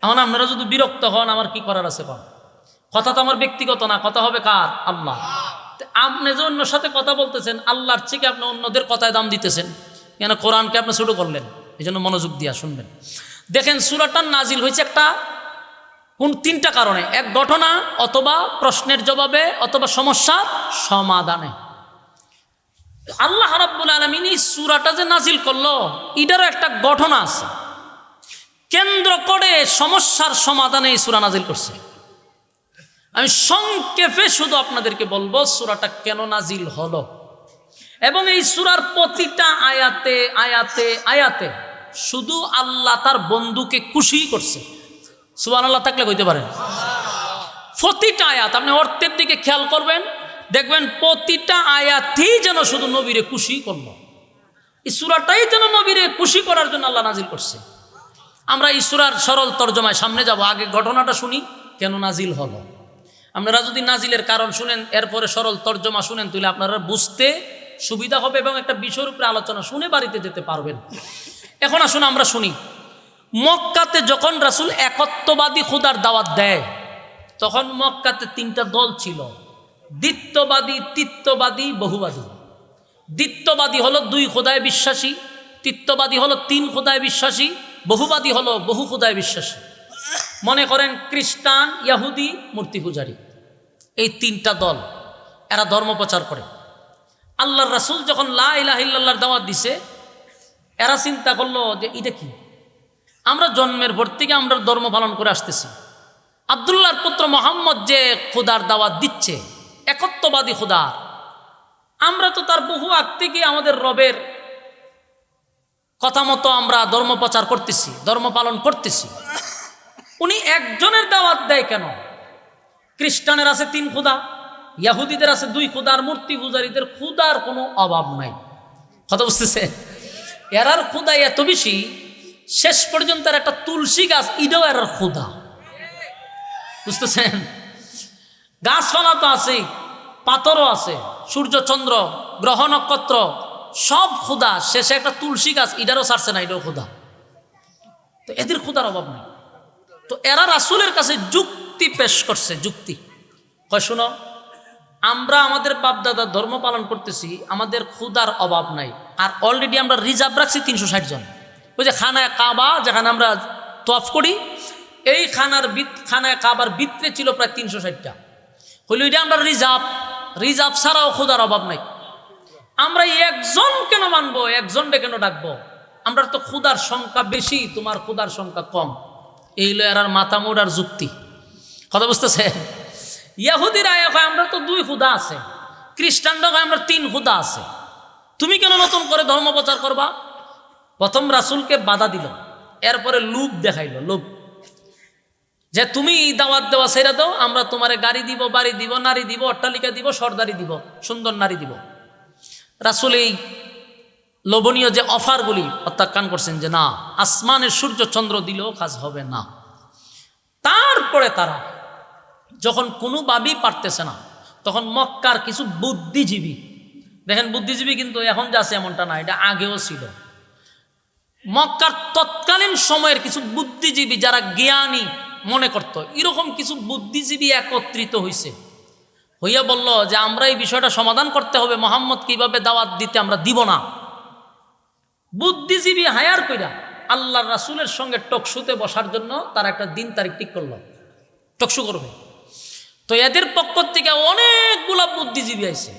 এখন আপনারা যদি বিরক্ত হন, আমার কি করার আছে? পান কথা তো আমার ব্যক্তিগত না, কথা হবে কার? আল্লাহ। আপনি যে অন্যর সাথে কথা বলতেছেন, আল্লাহর থেকে আপনি অন্যদের কথায় দাম দিতেছেন কেন? কোরআনকে আপনি ছোট করলেন। এই জন্য মনোযোগ দিয়া শুনবেন। দেখেন সূরাটার নাজিল হয়েছে একটা কোন তিনটা কারণে, এক ঘটনা, অথবা প্রশ্নের জবাবে, অথবা সমস্যার সমাধানে। আল্লাহ রাব্বুল আলামিন এই সূরাটা যে নাজিল করলো, এটারও একটা ঘটনা আছে, কেন্দ্র করে সমস্যার সমাধানে এই সূরা নাজিল করছে। আমি সংক্ষেপে শুধু আপনাদেরকে বলবো সূরাটা কেন নাজিল হলো, এবং এই সূরার প্রতিটা আয়াতে আয়াতে আয়াতে শুধু আল্লাহ তার বন্ধুকে খুশি করছে। সুবহানাল্লাহ থাকলে কইতে পারেন। প্রতিটা আয়াত আপনি অর্থের দিকে খেয়াল করবেন, দেখবেন প্রতিটা আয়াতেই যেন শুধু নবীরে খুশি করলো। এই সূরাটাই যেন নবীরে খুশি করার জন্য আল্লাহ নাজিল করছে। আমরা এই সূরার সরল তর্জমায় সামনে যাব, আগে ঘটনাটা শুনি কেন নাজিল হলো। আপনারা যদি নাজিলের কারণ শুনেন, এরপরে সরল তর্জমা শুনেন, তাহলে আপনারা বুঝতে সুবিধা হবে এবং একটা বিষয়ের উপরে আলোচনা শুনে বাড়িতে যেতে পারবেন। এখন আসুন আমরা শুনি। মক্কাতে যখন রাসূল একত্ববাদী খোদার দাওয়াত দেয়, তখন মক্কাতে তিনটা দল ছিল: দ্বিত্ববাদী, তিত্ববাদী, বহুবাদী। দ্বিত্ববাদী হলো দুই খোদায় বিশ্বাসী, তিত্ববাদী হলো তিন খোদায় বিশ্বাসী, বহুবাদী হলো বহু খোদায় বিশ্বাসী। মনে করেন খ্রিস্টান, ইহুদি, মূর্তি পূজারী, এই তিনটা দল, এরা ধর্ম প্রচার করে। আল্লাহর রাসূল যখন লা ইলাহা ইল্লাল্লাহর দাওয়াত দিছে, এরা চিন্তা করলো যে এটা কি, আমরা জন্মের পর থেকে আমরা ধর্ম পালন করে আসতেছি, আব্দুল্লাহর পুত্র মুহাম্মদ যে খোদার দাওয়াত দিচ্ছে, একত্ববাদী খোদা, আমরা তো তার বহু আগ থেকে আমাদের রবের কথা মতো আমরা ধর্ম প্রচার করতেছি, ধর্ম পালন করতেছি। উনি একজনের দাওয়াত দেয় কেন? খ্রিস্টানের আছে তিন খোদা, ইয়াহুদিদের আছে দুই খুদার, মূর্তি পূজারীদের খুদার কোনো অভাব নাই। কথা বুঝতেছে? এরার খুদা এত বেশি, শেষ পর্যন্ত একটা তুলসী গাছ এটাও এরার খুদা। বুঝতেছেন? গাছপালা তো আছে, পাথরও আছে, সূর্য চন্দ্র গ্রহ নক্ষত্র সব খুদা, শেষে একটা তুলসী গাছ এটারও ছাড়ছে না, এটাও খুদা। তো এদের খুদার অভাব নেই। তো এরা রাসূলের কাছে যুক্তি পেশ করছে, যুক্তি কয় শুনো, আমরা আমাদের বাপদাদার ধর্ম পালন করতেছি, আমাদের খুদার অভাব নাই, আর অলরেডি আমরা রিজার্ভ রাখছি 360 জন। ওই যে খানায় কাবা যেখানে আমরা তওয়াফ করি, এই খানায় কাবার ভিতরে ছিল প্রায় 360টা। হইল এটা আমরা রিজার্ভ ছাড়াও খুদার অভাব নাই। আমরা একজন কেন মানবো, একজনকে কেন ডাকবো? আমরা তো খুদার সংখ্যা বেশি, তোমার খুদার সংখ্যা কম। এই হলো এরার মাথা মোড়ার যুক্তি। কথা বুঝতেছে? ইয়াহুদিরা কয় আমরা তো 2 খুদা আছে, খ্রিস্টানরা কয় আমরা 3 খুদা আছে, তুমি কেন নতুন করে ধর্ম প্রচার করবা? প্রথম রাসূলকে বাধা দিল, এরপরে লোভ দেখাইল, লোভ, যে তুমি দাওয়াত দেওয়া ছেড়ে দাও, আমরা তোমারে গাড়ি দিব, বাড়ি দিব, নারী দিব, অট্টালিকা দিব, সর্দারি দিব, সুন্দর নারী দিব। রাসূল এই লোভনীয় যে অফারগুলি প্রত্যাখ্যান করছেন, যে না, আসমানের সূর্য চন্দ্র দিলেও কাজ হবে না। তারপরে তারা যখন কোনোভাবেই পারতেছে না, তখন মক্কার কিছু বুদ্ধিজীবী, দেখেন বুদ্ধিজীবী কিন্তু এখন যা আছে এমনটা না, এটা আগেও ছিল। মক্কার তৎকালীন সময়ের কিছু বুদ্ধিজীবী যারা জ্ঞানী মনে করত, এরকম কিছু বুদ্ধিজীবী একত্রিত হইয়া বলল যে আমরা এই বিষয়টা সমাধান করতে হবে, মুহাম্মদ কিভাবে দাওয়াত দিতে আমরা দিব না। বুদ্ধিজীবী হায়ার কইরা আল্লাহর রাসূলের সঙ্গে টকশুতে বসার জন্য তারা একটা দিন তারিখ ঠিক করলো, টকশু করবে। তো এদের পক্ষ থেকে অনেকগুলা বুদ্ধিজীবী আইছে,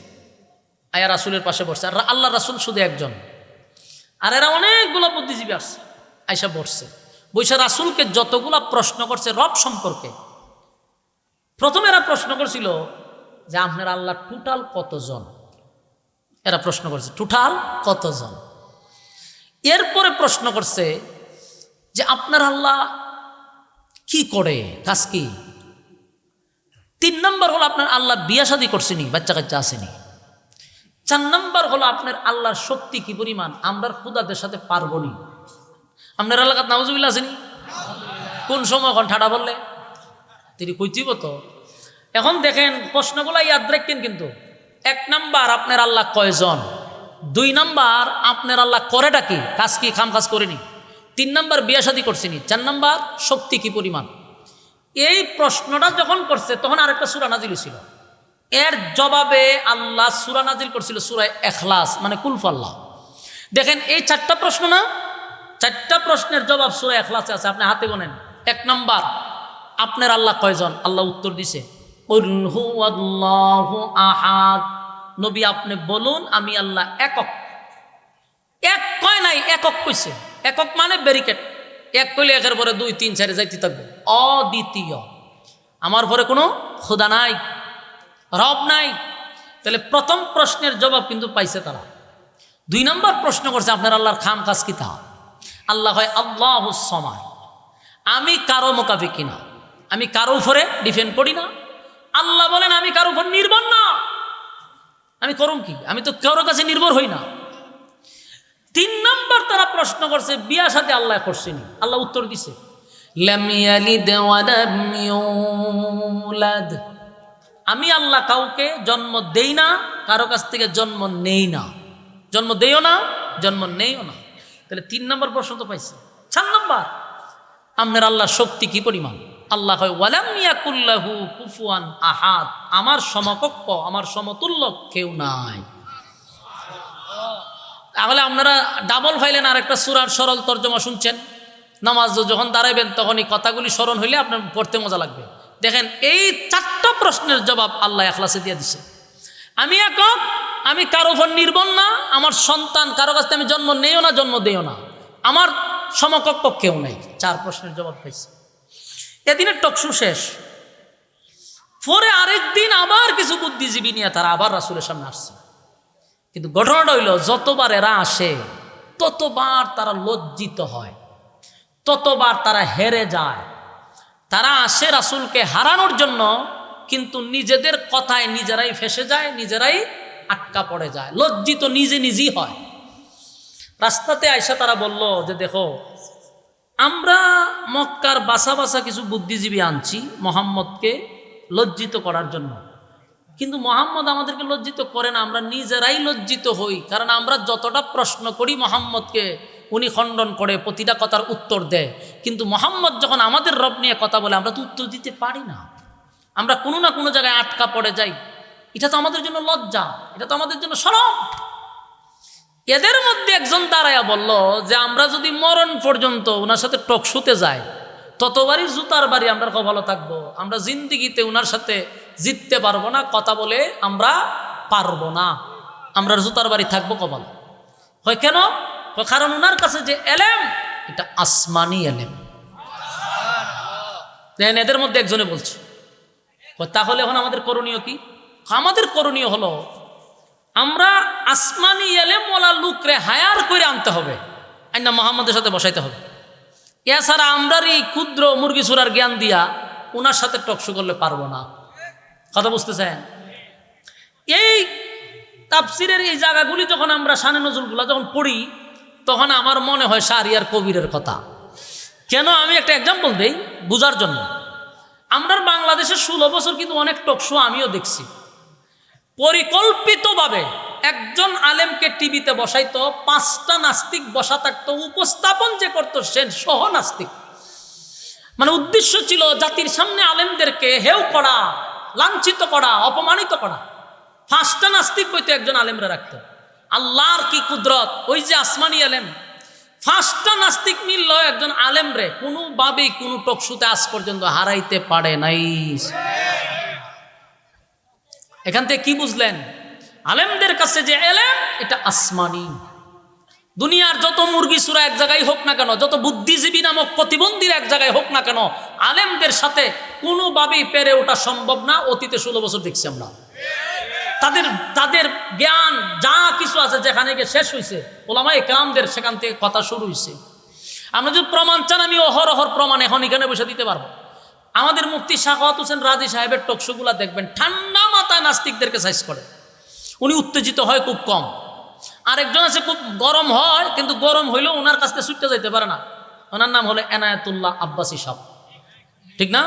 আয়া রাসূলের পাশে বসছে, আর আল্লাহ রাসূল শুধু একজন, আর এরা অনেকগুলা বুদ্ধিজীবী আসছে, আইসা বসছে, বৈশা রাসূলকে যতগুলা প্রশ্ন করছে রব সম্পর্কে। প্রথমে এরা প্রশ্ন করছিল যে আপনার আল্লাহ টোটাল কতজন, এরা প্রশ্ন করছে টোটাল কতজন। এরপরে প্রশ্ন করছে যে আপনার আল্লাহ কি করে, কাজ কি। 3 নম্বর হলো আপনার আল্লাহ বিয়া শাদী করছেনি, বাচ্চা কাচ্চা আসেনি। 4 নম্বর হলো আপনার আল্লাহর শক্তি কি পরিমাণ, আমরা খুদাদের সাথে পারবো নি। আপনার এলাকাত নাউজুবিল্লাহ আসেনি? কোন সময় এখন ঠাডা বললে তিনি কইতিব তো। এখন দেখেন প্রশ্নগুলা ইয়াদ রাখতেন কিন্তু। 1 নাম্বার আপনার আল্লাহ কয়জন, 2 নাম্বার আপনার আল্লাহ করেটা কি, কাজ কি, খাম কাজ করেনি, 3 নাম্বার বিয়া শাদী করছেনি, 4 নাম্বার শক্তি কি পরিমাণ। এই প্রশ্নটা যখন করছে তখন আরেকটা সূরা নাজিল ছিল, এর জবাবে আল্লাহ সূরা নাজিল করছিল সূরা ইখলাস, মানে কুল ফাল্লাহ। দেখেন এই 4টা প্রশ্ন না, 4টা প্রশ্নের জবাব সূরা ইখলাসে আছে, আপনি হাতে গোনেন। 1 নাম্বার আপনার আল্লাহ কয়জন, আল্লাহ উত্তর দিছে কুল হুয়াল্লাহু আহাদ, নবী আপনি বলুন আমি আল্লাহ একক। এক কয় নাই, একক কইছে। একক মানে ব্যারিকেড, এক কইলে একের পরে 2 3 4 যাইতে থাকবে, অদ্বিতীয়, আমার পরে কোনো খোদা নাই, রব নাই। তাহলে প্রথম প্রশ্নের জবাব কিন্তু পাইছে তারা। 2 নম্বর প্রশ্ন করছে আপনার আল্লাহর খাম কাজ কি, তা আল্লাহ হয় আল্লাহুস সামাদ, আমি কারো মোকাবিকি না, আমি কারো উপরে ডিপেন্ড করি না। আল্লাহ বলেন আমি কারো উপর নির্ভর না, আমি করুম কি, আমি তো কারোর কাছে নির্ভর হই না। 3 নম্বর তারা প্রশ্ন করছে বিয়ার সাথে আল্লাহ করছেনি, আল্লাহ উত্তর দিছে লাম ইয়ালিদ ওয়া লাম ইউলাদ, আমি আল্লাহ কাউকে জন্ম দেই না, কারো কাছ থেকে জন্ম নেই না, জন্ম দেইও না, জন্ম নেইও না। তাহলে 3 নম্বর প্রশ্ন তো পাইছে। 4 নম্বর আপনার আল্লাহর শক্তি কি পরিমাণ, আল্লাহ কয় ওয়ালাম ইয়াকুল্লাহু কুফুয়ান আহাদ, আমার সমকক্ষ, আমার সমতুল্য কেউ নাই। তাহলে আপনারা ডাবল ফাইলেন আর একটা সূরার সরল তর্জমা শুনছেন, নামাজ যখন দাঁড়াইবেন তখন এই কথাগুলি স্মরণ হইলে আপনার পড়তে মজা লাগবে। দেখেন এই 4টা প্রশ্নের জবাব আল্লাহ ইখলাসে দিয়ে দিছে। আমি একক, আমি কারো উপর নির্ভর না, আমার সন্তান কারো কাছ থেকে আমি জন্ম নেইও না, জন্ম দেইও না, আমার সমকক্ষ কেউ নেই। 4 প্রশ্নের জবাব পাইছে। এদিনের টকশু শেষ। পরে আরেকদিন আবার কিছু বুদ্ধিজীবী নিয়ে তারা আবার রাসূলের সামনে আসছে। কিন্তু ঘটনাটা হইল যতবার এরা আসে ততবার তারা লজ্জিত হয়, ততবার তারা হেরে যায়। তারা আসে রাসূলকে হারানোর জন্য, কিন্তু নিজেদের কথায় নিজেরাই ফেসে যায়, নিজেরাই আটকা পড়ে যায়, লজ্জিত নিজে নিজেই হয়। রাস্তাতে আয়সা তারা বলল যে দেখো, আমরা মক্কার বাসা বাসা কিছু বুদ্ধিজীবী আনছি মোহাম্মদকে লজ্জিত করার জন্য, কিন্তু মোহাম্মদ আমাদেরকে লজ্জিত করে না, আমরা নিজেরাই লজ্জিত হই। কারণ আমরা যতটা প্রশ্ন করি মোহাম্মদকে, উনি খণ্ডন করে, প্রতিটা কথার উত্তর দেয়। কিন্তু মোহাম্মদ যখন আমাদের রব নিয়ে কথা বলে, আমরা তো উত্তর দিতে পারি না, আমরা কোনো না কোনো জায়গায় আটকা পড়ে যাই। এটা তো আমাদের জন্য লজ্জা, এটা তো আমাদের জন্য শরম। এদের মধ্যে একজন দাঁড়ায়া বলল যে আমরা যদি মরণ পর্যন্ত ওনার সাথে টকশুতে যাই, ততবারই জুতার বাড়ি আমরা ভালো থাকবো, আমরা জিন্দিগিতে ওনার সাথে জিততে পারবো না, কথা বলে আমরা পারবো না, আমরা জুতার বাড়ি থাকবো কপাল। হয় কেন? কারণ ওনার কাছে যে এলেম, এটা আসমানি এলেম। দেখেন, এদের মধ্যে একজনে বলছে, তাহলে এখন আমাদের করণীয় কি? আমাদের করণীয় হলো আমরা আসমানি এলেম ওয়ালা লুকরে হায়ার করে আনতে হবে, আইনা মোহাম্মদের সাথে বসাইতে হবে। এছাড়া আমরা এই ক্ষুদ্র মুরগি চুরার জ্ঞান দিয়া ওনার সাথে টকশো করলে পারবো না। কথা বুঝতেছেন? এই তাফসিরের এই জায়গাগুলি যখন আমরা শানে নজরুলগুলা যখন পড়ি, তখন আমার মনে হয় শাহরিয়ার কবিরের কথা। কেন? আমি একটা এক্সাম্পল দেই বুঝার জন্য। আমরা বাংলাদেশের 16 বছর কিন্তু অনেক টকশো আমিও দেখছি। পরিকল্পিতভাবে একজন আলেমকে টিভিতে বসাইতো, 5টা নাস্তিক বসা থাকতো, উপস্থাপন যে করতো সে সহ নাস্তিক। মানে উদ্দেশ্য ছিল জাতির সামনে আলেমদেরকে হেও করা, লাঞ্ছিত করা, অপমানিত করা। 5টা নাস্তিক হইতো একজন আলেমরা রাখতো। আল্লাহর কি কুদরত! ওই যে আসমানি আলেম, 5টা নাস্তিক মিলল একজন আলেমরে কোনোভাবেই কোনো টকশুতে আজ পর্যন্ত হারাইতে পারে নাই। এখান থেকে কি বুঝলেন? আলেমদের কাছে যে এলেম, এটা আসমানি। দুনিয়ার যত মুরগি সুরা এক জায়গায় হোক না কেন, যত বুদ্ধিজীবী নামক প্রতিবন্ধীর এক জায়গায় হোক না কেন, আলেমদের সাথে কোনোভাবেই পেরে ওঠা সম্ভব না। অতীতে 16 বছর দেখছি আমরা। তাদের জ্ঞান যা কিছু আছে যেখানে গিয়ে শেষ হয়েছে, ওলামায়ে কেরামদের সেখান থেকে কথা শুরু হয়েছে। আমরা যদি প্রমাণ চান, আমি অহরহর প্রমাণ এখন এখানে বসে দিতে পারবো। আমাদের মুফতি সাখাওয়াত হোসেন রাজি সাহেবের টকশোগুলা দেখবেন, ঠান্ডা মাথায় নাস্তিকদেরকে সাইজ করে। উনি উত্তেজিত হয় খুব কম। আরেকজন আছে খুব গরম হয়, কিন্তু গরম হইলেও ওনার কাছ থেকে ছুটতে যাইতে পারে না। ওনার নাম হলো এনায়েতুল্লাহ আব্বাসী সাহেব। ঠিক না?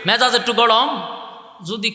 মেজাজ একটু গরম, যদি